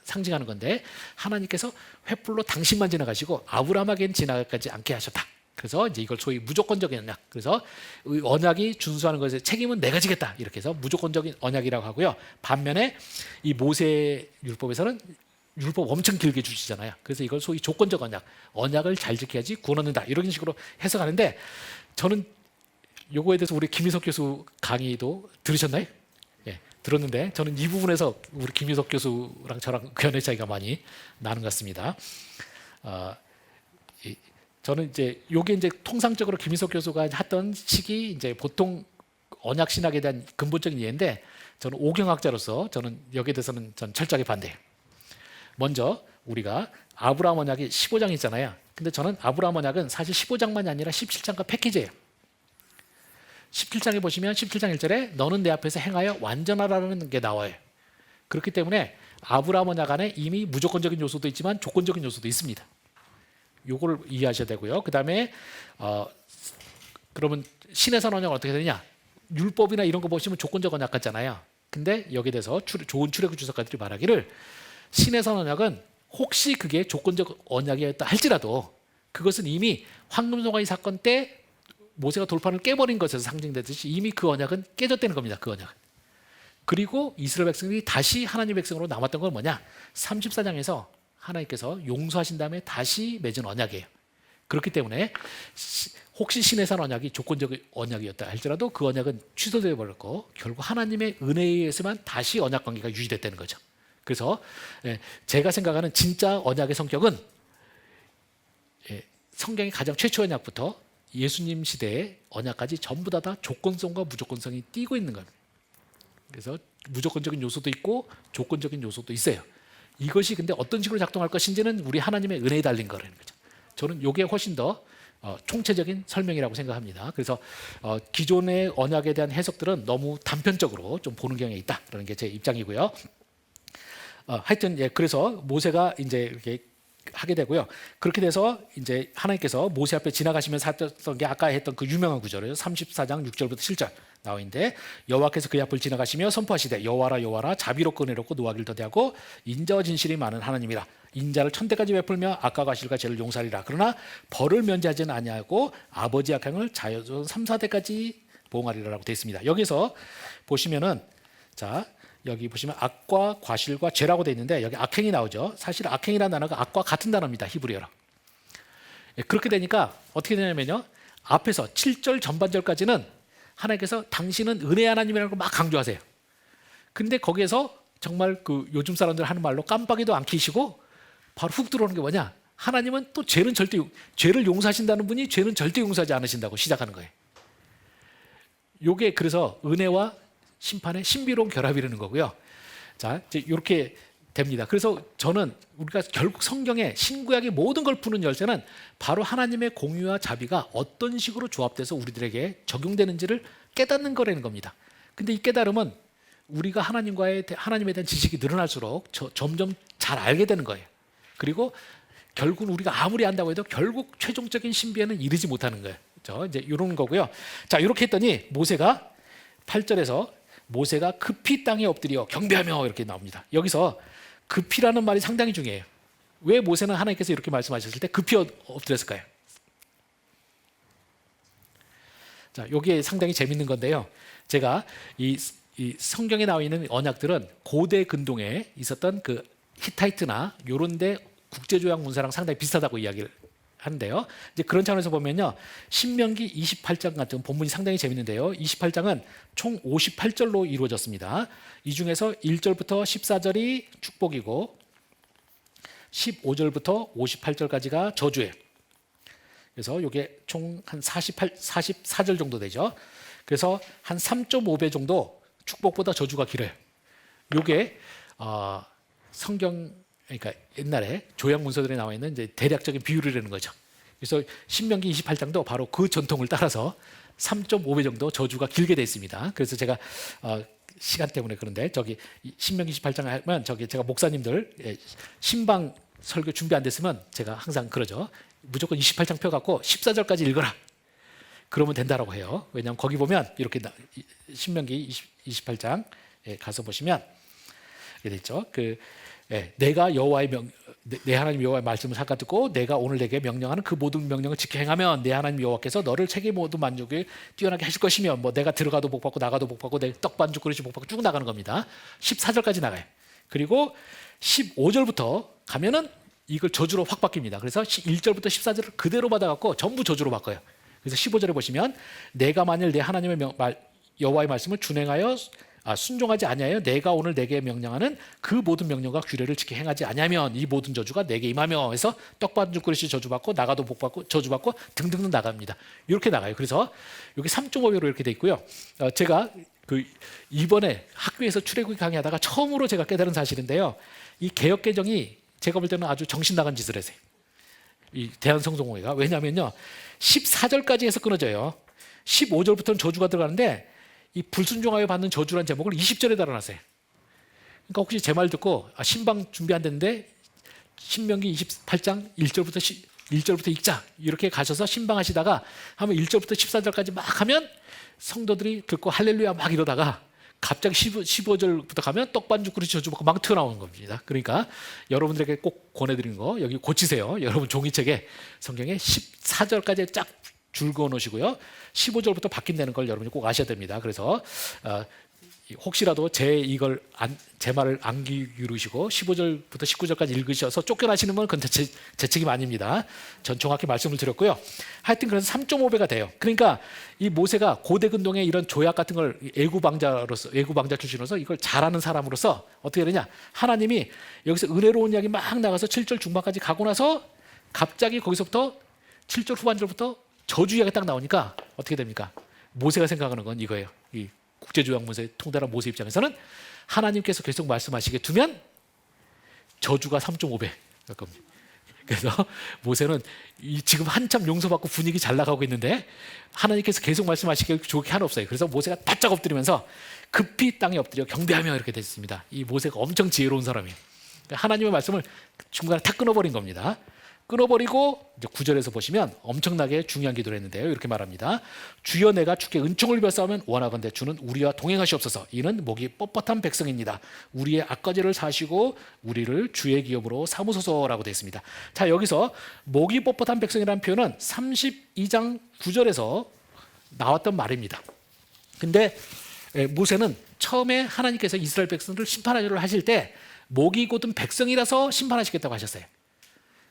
상징하는 건데 하나님께서 횃불로 당신만 지나가시고 아브라함에게는 지나가지 않게 하셨다. 그래서 이제 이걸 소위 무조건적인 언약. 그래서 언약이 준수하는 것에 책임은 내가 지겠다. 이렇게 해서 무조건적인 언약이라고 하고요. 반면에 이 모세 율법에서는 율법 엄청 길게 주시잖아요. 그래서 이걸 소위 조건적 언약, 언약을 잘 지켜야지 구원 얻는다 이런 식으로 해석하는데 저는 요거에 대해서 우리 김희석 교수 강의도 들으셨나요? 예, 들었는데 저는 이 부분에서 우리 김희석 교수랑 저랑 견해 차이가 많이 나는 것 같습니다. 저는 이제 요게 이제 통상적으로 김희석 교수가 했던 식이 이제 보통 언약 신학에 대한 근본적인 이해인데 저는 오경학자로서 저는 여기에 대해서는 전 철저하게 반대해요. 먼저 우리가 아브라함 언약이 15장 있잖아요. 근데 저는 아브라함 언약은 사실 15장만이 아니라 17장과 패키지예요. 17장에 보시면 17장 1절에 너는 내 앞에서 행하여 완전하라는 게 나와요. 그렇기 때문에 아브라함 언약 안에 이미 무조건적인 요소도 있지만 조건적인 요소도 있습니다. 요거를 이해하셔야 되고요. 그 다음에 그러면 신해산 언약은 어떻게 되느냐? 율법이나 이런 거 보시면 조건적 언약 같잖아요. 근데 여기에 대해서 좋은 출애굽 주석가들이 말하기를 신해산 언약은 혹시 그게 조건적 언약이었다 할지라도 그것은 이미 황금송아지 사건 때 모세가 돌판을 깨버린 것에서 상징되듯이 이미 그 언약은 깨졌다는 겁니다. 그 언약은. 그리고 이스라엘 백성들이 다시 하나님의 백성으로 남았던 건 뭐냐? 34장에서 하나님께서 용서하신 다음에 다시 맺은 언약이에요. 그렇기 때문에 혹시 신해산 언약이 조건적 언약이었다 할지라도 그 언약은 취소되어 버렸고 결국 하나님의 은혜에 의해서만 다시 언약 관계가 유지됐다는 거죠. 그래서 제가 생각하는 진짜 언약의 성격은 성경의 가장 최초 언약부터 예수님 시대의 언약까지 전부 다 조건성과 무조건성이 띄고 있는 겁니다. 그래서 무조건적인 요소도 있고 조건적인 요소도 있어요. 이것이 근데 어떤 식으로 작동할 것인지는 우리 하나님의 은혜에 달린 거라는 거죠. 저는 이게 훨씬 더 총체적인 설명이라고 생각합니다. 그래서 기존의 언약에 대한 해석들은 너무 단편적으로 좀 보는 경향이 있다라는 게 제 입장이고요. 하여튼 그래서 모세가 이제 이렇게 하게 되고요. 그렇게 돼서 이제 하나님께서 모세 앞에 지나가시면서 했던 게 아까 했던 그 유명한 구절이에요. 34장 6절부터 7절 나와 있는데 여호와께서 그의 앞을 지나가시며 선포하시되 여호와라 여호와라 자비롭고 은혜롭고 노하기를 더디하고 인자와 진실이 많은 하나님이라 인자를 천대까지 베풀며 악과 과실과 죄를 용서하리라. 그러나 벌을 면제하지는 아니하고 아버지 악행을 자손 3, 4대까지 보응하리라라고 되어 있습니다. 여기서 보시면은 자 여기 보시면 악과 과실과 죄라고 되어 있는데 여기 악행이 나오죠. 사실 악행이라는 단어가 악과 같은 단어입니다. 히브리어로. 그렇게 되니까 어떻게 되냐면요. 앞에서 7절 전반절까지는 하나님께서 당신은 은혜 하나님이라는 걸 막 강조하세요. 근데 거기에서 정말 그 요즘 사람들 하는 말로 깜빡이도 안 켜시고 바로 훅 들어오는 게 뭐냐? 하나님은 또 죄를 용서하신다는 분이 죄는 절대 용서하지 않으신다고 시작하는 거예요. 요게 그래서 은혜와 심판의 신비로운 결합이라는 거고요. 자, 이제 이렇게 됩니다. 그래서 저는 우리가 결국 성경의 신구약의 모든 걸 푸는 열쇠는 바로 하나님의 공유와 자비가 어떤 식으로 조합돼서 우리들에게 적용되는지를 깨닫는 거라는 겁니다. 근데 이 깨달음은 우리가 하나님에 대한 지식이 늘어날수록 점점 잘 알게 되는 거예요. 그리고 결국 우리가 아무리 안다고 해도 결국 최종적인 신비에는 이르지 못하는 거예요. 이제 이런 거고요. 자, 이렇게 했더니 모세가 8절에서 모세가 급히 땅에 엎드려 경배하며 이렇게 나옵니다. 여기서 급히라는 말이 상당히 중요해요. 왜 모세는 하나님께서 이렇게 말씀하셨을 때 급히 엎드렸을까요? 자, 여기에 상당히 재밌는 건데요. 제가 이 성경에 나와 있는 언약들은 고대 근동에 있었던 그 히타이트나 요런데 국제조약 문서랑 상당히 비슷하다고 이야기를 하는데요. 이제 그런 차원에서 보면요. 신명기 28장 같은 본문이 상당히 재밌는데요. 28장은 총 58절로 이루어졌습니다. 이 중에서 1절부터 14절이 축복이고 15절부터 58절까지가 저주예요. 그래서 이게 총 한 44절 정도 되죠. 그래서 한 3.5배 정도 축복보다 저주가 길어요. 이게 성경 그러니까 옛날에 조약 문서들에 나와 있는 이제 대략적인 비율이라는 거죠. 그래서 신명기 28장도 바로 그 전통을 따라서 3.5배 정도 저주가 길게 돼 있습니다. 그래서 제가 시간 때문에 그런데 저기 신명기 28장 하면 저기 제가 목사님들 신방 설교 준비 안 됐으면 제가 항상 그러죠. 무조건 28장 펴 갖고 14절까지 읽어라. 그러면 된다라고 해요. 왜냐하면 거기 보면 이렇게 신명기 28장에 가서 보시면 이렇게 돼 있죠. 내가 여호와의 내 하나님 여호와의 말씀을 삼가 듣고 내가 오늘 내게 명령하는 그 모든 명령을 지켜 행하면 내 하나님 여호와께서 너를 세계 모든 만족에 뛰어나게 하실 것이며 뭐 내가 들어가도 복 받고 나가도 복 받고 내 떡반죽 그릇이 복 받고 쭉 나가는 겁니다. 14절까지 나가요. 그리고 15절부터 가면은 이걸 저주로 확 바뀝니다. 그래서 1절부터 14절을 그대로 받아갖고 전부 저주로 바꿔요. 그래서 15절에 보시면 내가 만일 내 하나님의 여호와의 말씀을 순종하지 아니하여 내가 오늘 내게 명령하는 그 모든 명령과 규례를 지켜 행하지 아니하면 이 모든 저주가 내게 임하며 해서 떡반죽 그릇이 저주받고 나가도 복받고 저주받고 등등등 나갑니다. 이렇게 나가요. 그래서 여기 3.5배로 이렇게 돼 있고요. 제가 이번에 학교에서 출애굽기 강의하다가 처음으로 제가 깨달은 사실인데요. 이 개역개정이 제가 볼 때는 아주 정신 나간 짓을 했어요. 이 대한성서공회가. 왜냐하면요, 14절까지 해서 끊어져요. 15절부터는 저주가 들어가는데 이 불순종하여 받는 저주라는 제목을 20절에 달아놨어요. 그러니까 혹시 제 말 듣고 신방 준비 안 됐는데 신명기 28장 1절부터 읽자 이렇게 가셔서 신방하시다가 하면 1절부터 14절까지 막 하면 성도들이 듣고 할렐루야 막 이러다가 갑자기 15절부터 가면 떡반죽 그릇이 저주받고 막 튀어나오는 겁니다. 그러니까 여러분들에게 꼭 권해드리는 거 여기 고치세요. 여러분 종이책에 성경에 14절까지 쫙 줄 그어 놓으시고요. 15절부터 바뀐다는 걸 여러분이 꼭 아셔야 됩니다. 그래서 혹시라도 제 말을 안 기울이시고 15절부터 19절까지 읽으셔서 쫓겨나시는 분 그건 제 책임 아닙니다. 전 정확히 말씀을 드렸고요. 하여튼 그래서 3.5배가 돼요. 그러니까 이 모세가 고대 근동의 이런 조약 같은 걸 애구방자 출신으로서 이걸 잘하는 사람으로서 어떻게 되냐? 하나님이 여기서 은혜로운 이야기 막 나가서 7절 중반까지 가고 나서 갑자기 거기서부터 7절 후반절부터 저주 이야기가 딱 나오니까 어떻게 됩니까? 모세가 생각하는 건 이거예요. 이 국제조약문서에 통달한 모세 입장에서는 하나님께서 계속 말씀하시게 두면 저주가 3.5배 갈 겁니다. 그래서 모세는 지금 한참 용서받고 분위기 잘 나가고 있는데 하나님께서 계속 말씀하시게 좋을 게 하나 없어요. 그래서 모세가 바짝 엎드리면서 급히 땅에 엎드려 경배하며 이렇게 됐습니다. 이 모세가 엄청 지혜로운 사람이에요. 하나님의 말씀을 중간에 탁 끊어버린 겁니다. 끊어버리고 이제 9절에서 보시면 엄청나게 중요한 기도를 했는데요. 이렇게 말합니다. 주여 내가 주께 은총을 빌사오면 원하건대 주는 우리와 동행하시옵소서. 이는 목이 뻣뻣한 백성입니다. 우리의 악과제를 사시고 우리를 주의 기업으로 삼으소서라고 되어 있습니다. 자, 여기서 목이 뻣뻣한 백성이라는 표현은 32장 9절에서 나왔던 말입니다. 근데 모세는 처음에 하나님께서 이스라엘 백성들을 심판하기로 하실 때 목이 곧은 백성이라서 심판하시겠다고 하셨어요.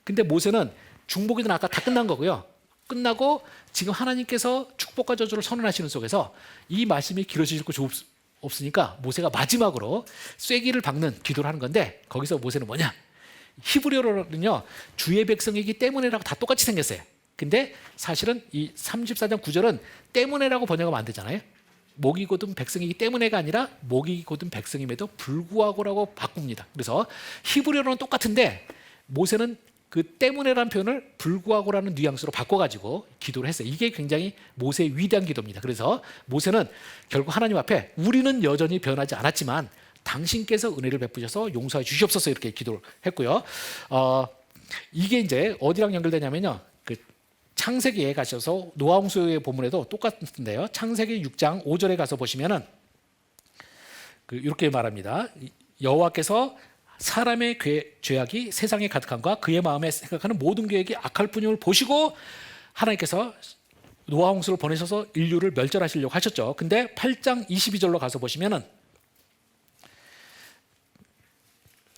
근데 모세는 중복이든 아까 다 끝난 거고요. 끝나고 지금 하나님께서 축복과 저주를 선언하시는 속에서 이 말씀이 길어지실 곳이 없으니까 모세가 마지막으로 쐐기를 박는 기도를 하는 건데 거기서 모세는 뭐냐? 히브리어로는요. 주의 백성이기 때문에라고 다 똑같이 생겼어요. 근데 사실은 이 34장 9절은 때문에라고 번역하면 안 되잖아요. 목이 곧은 백성이기 때문에가 아니라 목이 곧은 백성임에도 불구하고라고 바꿉니다. 그래서 히브리어로는 똑같은데 모세는 그 때문에라는 표현을 불구하고라는 뉘앙스로 바꿔가지고 기도를 했어요. 이게 굉장히 모세의 위대한 기도입니다. 그래서 모세는 결국 하나님 앞에 우리는 여전히 변하지 않았지만 당신께서 은혜를 베푸셔서 용서해 주시옵소서 이렇게 기도를 했고요. 이게 이제 어디랑 연결되냐면요. 그 창세기에 가셔서 노아홍수의 본문에도 똑같은데요. 창세기 6장 5절에 가서 보시면은 이렇게 말합니다. 여호와께서 사람의 죄악이 세상에 가득함과 그의 마음에 생각하는 모든 계획이 악할 뿐임을 보시고 하나님께서 노아홍수를 보내셔서 인류를 멸절하시려고 하셨죠. 근데 8장 22절로 가서 보시면은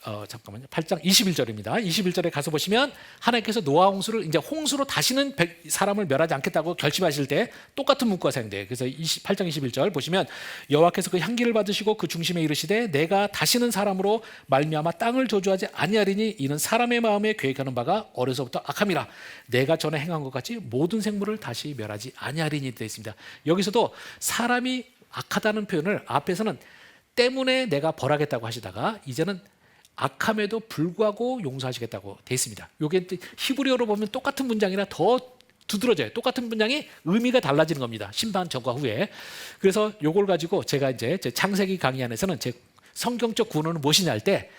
8장 21절입니다. 21절에 가서 보시면 하나님께서 노아 홍수를 이제 홍수로 다시는 사람을 멸하지 않겠다고 결심하실 때 똑같은 문구가 사용돼요. 그래서 8장 21절 보시면 여호와께서 그 향기를 받으시고 그 중심에 이르시되 내가 다시는 사람으로 말미암아 땅을 저주하지 아니하리니 이는 사람의 마음에 계획하는 바가 어려서부터 악함이라 내가 전에 행한 것 같이 모든 생물을 다시 멸하지 아니하리니 되어 있습니다. 여기서도 사람이 악하다는 표현을 앞에서는 때문에 내가 벌하겠다고 하시다가 이제는 악함에도 불구하고 용서하시겠다고 되어 있습니다. 이게 히브리어로 보면 똑같은 문장이라 더 두드러져요. 똑같은 문장이 의미가 달라지는 겁니다. 심판 전과 후에. 그래서 이걸 가지고 제가 이제 제 창세기 강의 안에서는 제 성경적 구원은 무엇이냐 할 때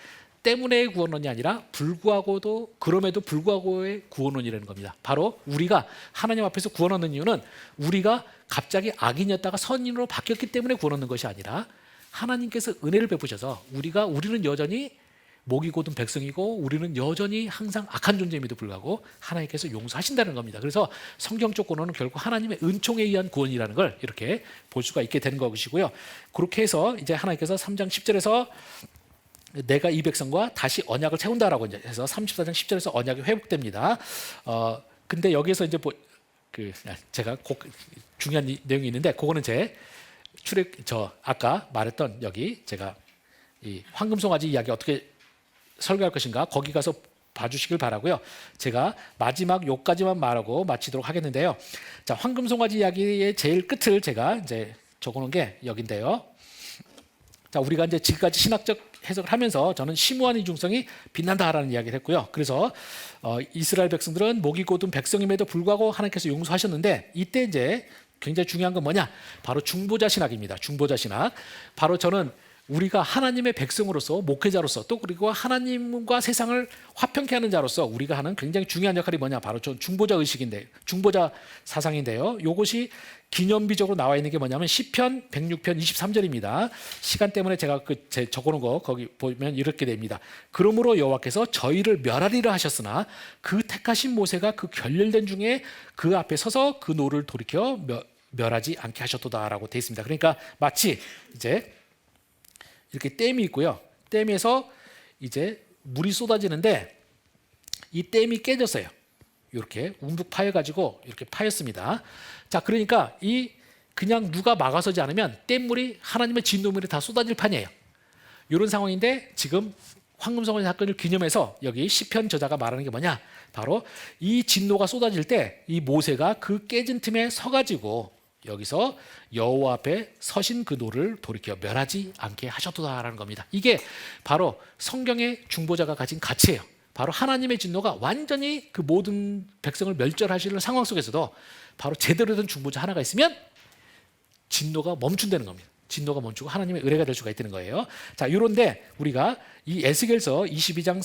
때문에의 구원론이 아니라 불구하고도 그럼에도 불구하고의 구원론이라는 겁니다. 바로 우리가 하나님 앞에서 구원 얻는 이유는 우리가 갑자기 악인이었다가 선인으로 바뀌었기 때문에 구원 얻는 것이 아니라 하나님께서 은혜를 베푸셔서 우리는 여전히 목이 곧은 백성이고 우리는 여전히 항상 악한 존재임에도 불구하고 하나님께서 용서하신다는 겁니다. 그래서 성경적 구원은 결국 하나님의 은총에 의한 구원이라는 걸 이렇게 볼 수가 있게 되는 것이고요. 그렇게 해서 이제 하나님께서 3장 10절에서 내가 이 백성과 다시 언약을 세운다라고 이제 해서 34장 10절에서 언약이 회복됩니다. 근데 여기서 이제 제가 중요한 내용이 있는데 그거는 아까 말했던 여기 제가 이 황금송아지 이야기 어떻게 설교할 것인가 거기 가서 봐주시길 바라고요. 제가 마지막 요까지만 말하고 마치도록 하겠는데요. 자, 황금송아지 이야기의 제일 끝을 제가 이제 적어놓은 게 여기인데요. 자, 우리가 이제 지금까지 신학적 해석을 하면서 저는 심오한 이중성이 빛난다라는 이야기를 했고요. 그래서 이스라엘 백성들은 목이 곧은 백성임에도 불구하고 하나님께서 용서하셨는데 이때 이제 굉장히 중요한 건 뭐냐? 바로 중보자 신학입니다. 중보자 신학. 바로 저는 우리가 하나님의 백성으로서 목회자로서 또 그리고 하나님과 세상을 화평케 하는 자로서 우리가 하는 굉장히 중요한 역할이 뭐냐? 바로 중보자 의식인데 중보자 사상인데요. 이것이 기념비적으로 나와 있는 게 뭐냐면 시편 106편 23절입니다. 시간 때문에 제가 적어놓은 거 거기 보면 이렇게 됩니다. 그러므로 여호와께서 저희를 멸하리라 하셨으나 그 택하신 모세가 그 결렬된 중에 그 앞에 서서 그 노를 돌이켜 멸하지 않게 하셨도다라고 되어 있습니다. 그러니까 마치 이제 이렇게 댐이 있고요. 댐에서 이제 물이 쏟아지는데 이 댐이 깨졌어요. 이렇게 움푹 파여가지고 이렇게 파였습니다. 자, 그러니까 그냥 누가 막아서지 않으면 댐물이 하나님의 진노물이 다 쏟아질 판이에요. 이런 상황인데 지금 황금송아지 사건을 기념해서 여기 시편 저자가 말하는 게 뭐냐? 바로 이 진노가 쏟아질 때 이 모세가 그 깨진 틈에 서가지고 여기서 여호와 앞에 서신 그 노를 돌이켜 멸하지 않게 하셨도다라는 겁니다. 이게 바로 성경의 중보자가 가진 가치예요. 바로 하나님의 진노가 완전히 그 모든 백성을 멸절하실 상황 속에서도 바로 제대로 된 중보자 하나가 있으면 진노가 멈춘다는 겁니다. 진노가 멈추고 하나님의 의뢰가 될 수가 있다는 거예요. 자, 이런데 우리가 이 에스겔서 22장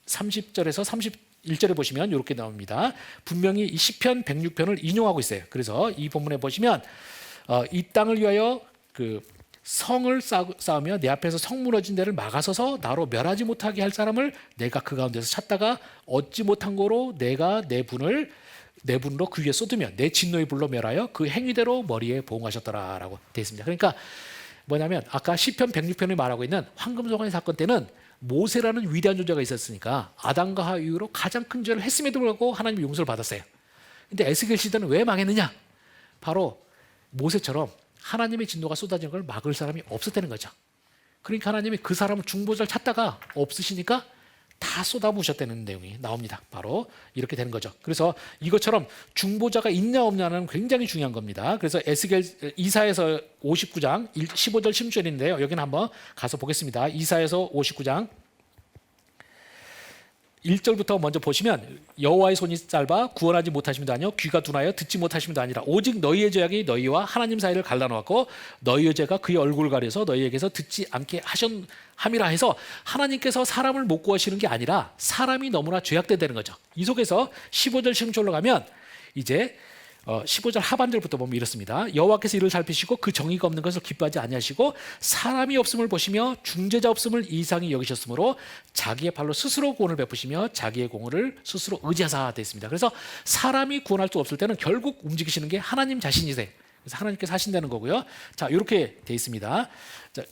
30절에서 31절에 보시면 이렇게 나옵니다. 분명히 이 시편 106편을 인용하고 있어요. 그래서 이 본문에 보시면 이 땅을 위하여 그 성을 쌓으며 내 앞에서 성 무너진 데를 막아서서 나로 멸하지 못하게 할 사람을 내가 그 가운데서 찾다가 얻지 못한 거로 내가 내 분으로 그 위에 쏟으며 내 진노의 불로 멸하여 그 행위대로 머리에 보응하셨더라라고 되어 있습니다. 그러니까 뭐냐면 아까 시편 106편이 말하고 있는 황금송아지 사건 때는 모세라는 위대한 존재가 있었으니까 아담과 하와 이후로 가장 큰 죄를 했음에도 불구하고 하나님의 용서를 받았어요. 근데 에스겔 시대는 왜 망했느냐? 바로 모세처럼 하나님의 진노가 쏟아지는 걸 막을 사람이 없었다는 거죠. 그러니까 하나님이 그 사람을 중보자를 찾다가 없으시니까 다 쏟아부으셨다는 내용이 나옵니다. 바로 이렇게 되는 거죠. 그래서 이것처럼 중보자가 있냐 없냐는 굉장히 중요한 겁니다. 그래서 에스겔 이사에서 59장 15절 16절인데요. 여기는 한번 가서 보겠습니다. 이사에서 59장 1절부터 먼저 보시면 여호와의 손이 짧아 구원하지 못하심도 아니요 귀가 둔하여 듣지 못하심도 아니라 오직 너희의 죄악이 너희와 하나님 사이를 갈라놓았고 너희의 죄가 그의 얼굴을 가려서 너희에게서 듣지 않게 함이라 해서 하나님께서 사람을 못 구하시는 게 아니라 사람이 너무나 죄악되다는 거죠. 이 속에서 15절 16절로 가면 이제 15절 하반절부터 보면 이렇습니다. 여호와께서 이를 살피시고 그 정의가 없는 것을 기뻐하지 아니하시고 사람이 없음을 보시며 중재자 없음을 이상히 여기셨으므로 자기의 발로 스스로 구원을 베푸시며 자기의 공을 스스로 의지하사 되어 있습니다. 그래서 사람이 구원할 수 없을 때는 결국 움직이시는 게 하나님 자신이세요. 그래서 하나님께서 하신다는 거고요. 자, 이렇게 되어 있습니다. 자,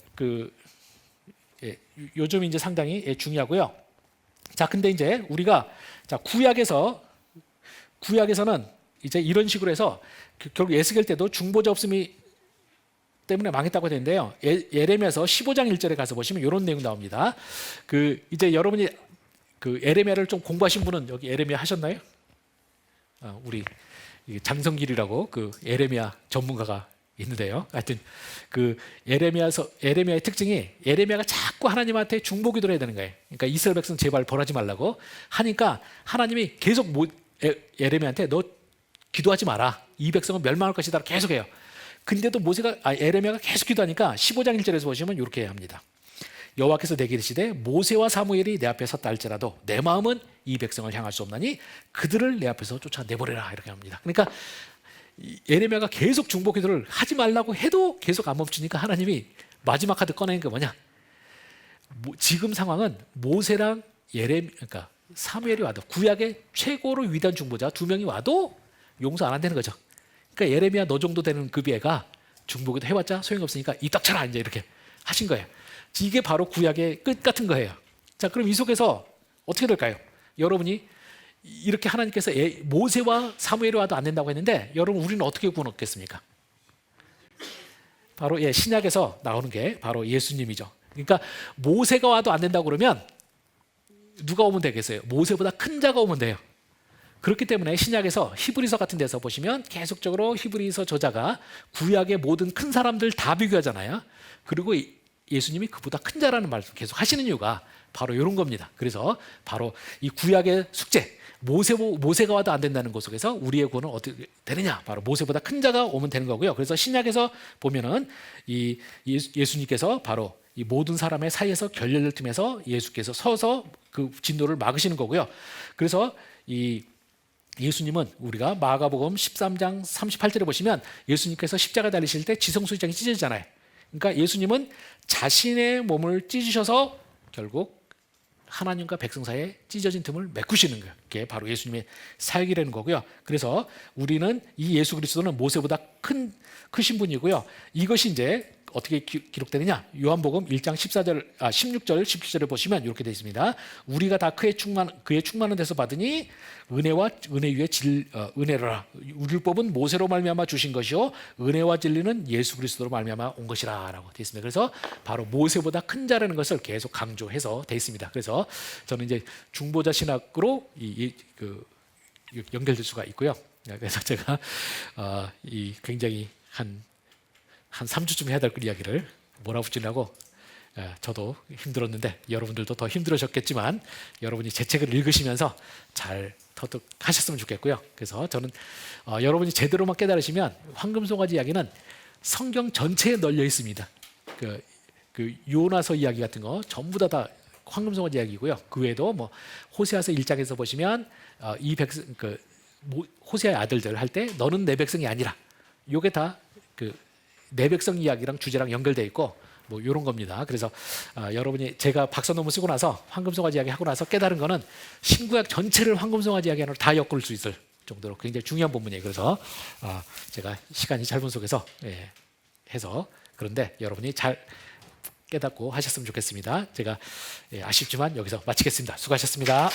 요즘 이제 상당히 중요하고요. 자, 근데 이제 우리가 구약에서는 이제 이런 식으로 해서 결국 에스겔 때도 중보자 없음이 때문에 망했다고 되는데요. 예레미야서 15장 1절에 가서 보시면 이런 내용 나옵니다. 이제 여러분이 에레미야를 좀 공부하신 분은 여기 에레미야 하셨나요? 우리 장성길이라고 에레미야 전문가가 있는데요. 하여튼 에레미야의 특징이 에레미야가 자꾸 하나님한테 중보기도를 해야 되는 거예요. 그러니까 이스라엘 백성 제발 벌하지 말라고 하니까 하나님이 계속 에레미야한테 너 기도하지 마라. 이 백성은 멸망할 것이다. 계속해요. 근데도 에레미야가 계속 기도하니까 15장 1절에서 보시면 이렇게 합니다. 여호와께서 내게 이르시되 모세와 사무엘이 내 앞에 섰다 할지라도 내 마음은 이 백성을 향할 수 없나니 그들을 내 앞에서 쫓아내버려라. 이렇게 합니다. 그러니까 에레미야가 계속 중보 기도를 하지 말라고 해도 계속 안 멈추니까 하나님이 마지막 카드 꺼내는 게 뭐냐? 지금 상황은 모세랑 그러니까 사무엘이 와도 구약의 최고로 위대한 중보자 두 명이 와도 용서 안 한다는 거죠. 그러니까 예레미야 너 정도 되는 급의 애가 중보기도 해봤자 소용이 없으니까 입 닥쳐라 이제 이렇게 하신 거예요. 이게 바로 구약의 끝 같은 거예요. 자, 그럼 이 속에서 어떻게 될까요? 여러분이 이렇게 하나님께서 모세와 사무엘이 와도 안 된다고 했는데 여러분 우리는 어떻게 구원 얻겠습니까? 바로 신약에서 나오는 게 바로 예수님이죠. 그러니까 모세가 와도 안 된다고 그러면 누가 오면 되겠어요? 모세보다 큰 자가 오면 돼요. 그렇기 때문에 신약에서 히브리서 같은 데서 보시면 계속적으로 히브리서 저자가 구약의 모든 큰 사람들 다 비교하잖아요. 그리고 예수님이 그보다 큰 자라는 말을 계속 하시는 이유가 바로 이런 겁니다. 그래서 바로 이 구약의 숙제, 모세가 와도 안 된다는 것 속에서 우리의 구원은 어떻게 되느냐? 바로 모세보다 큰 자가 오면 되는 거고요. 그래서 신약에서 보면은 이 예수님께서 바로 이 모든 사람의 사이에서 결례를 틈에서 예수께서 서서 그 진노를 막으시는 거고요. 그래서 이 예수님은 우리가 마가복음 13장 38절에 보시면 예수님께서 십자가 달리실 때 지성소장이 찢어지잖아요. 그러니까 예수님은 자신의 몸을 찢으셔서 결국 하나님과 백성 사이에 찢어진 틈을 메꾸시는 거예요. 그게 바로 예수님의 사역이라는 거고요. 그래서 우리는 이 예수 그리스도는 모세보다 크신 분이고요. 이것이 이제 어떻게 기록되느냐? 요한복음 1장 16절, 17절을 보시면 이렇게 되어 있습니다. 우리가 다 그의 충만한 데서 받으니 은혜와 은혜 위에 은혜라. 우리를 뽑은 모세로 말미암아 주신 것이요 은혜와 진리는 예수 그리스도로 말미암아 온 것이라라고 되어 있습니다. 그래서 바로 모세보다 큰 자라는 것을 계속 강조해서 되어 있습니다. 그래서 저는 이제 중보자 신학으로 연결될 수가 있고요. 그래서 제가 굉장히 한 3주쯤 해야 될 이야기를 몰아붙이려고 저도 힘들었는데 여러분들도 더 힘들으셨겠지만 여러분이 제 책을 읽으시면서 잘 터득하셨으면 좋겠고요. 그래서 저는 여러분이 제대로만 깨달으시면 황금송아지 이야기는 성경 전체에 널려 있습니다. 그 요나서 이야기 같은 거 전부 다 황금송아지 이야기고요. 그 외에도 뭐 호세아서 1장에서 보시면 이 백성 호세아의 아들들 할 때 너는 내 백성이 아니라 요게 다 내 백성 이야기랑 주제랑 연결돼 있고 뭐 이런 겁니다. 그래서 여러분이 제가 박사 논문 쓰고 나서 황금송아지 이야기 하고 나서 깨달은 거는 신구약 전체를 황금송아지 이야기 안으로 다 엮을 수 있을 정도로 굉장히 중요한 본문이에요. 그래서 제가 시간이 짧은 속에서 해서 그런데 여러분이 잘 깨닫고 하셨으면 좋겠습니다. 제가 아쉽지만 여기서 마치겠습니다. 수고하셨습니다.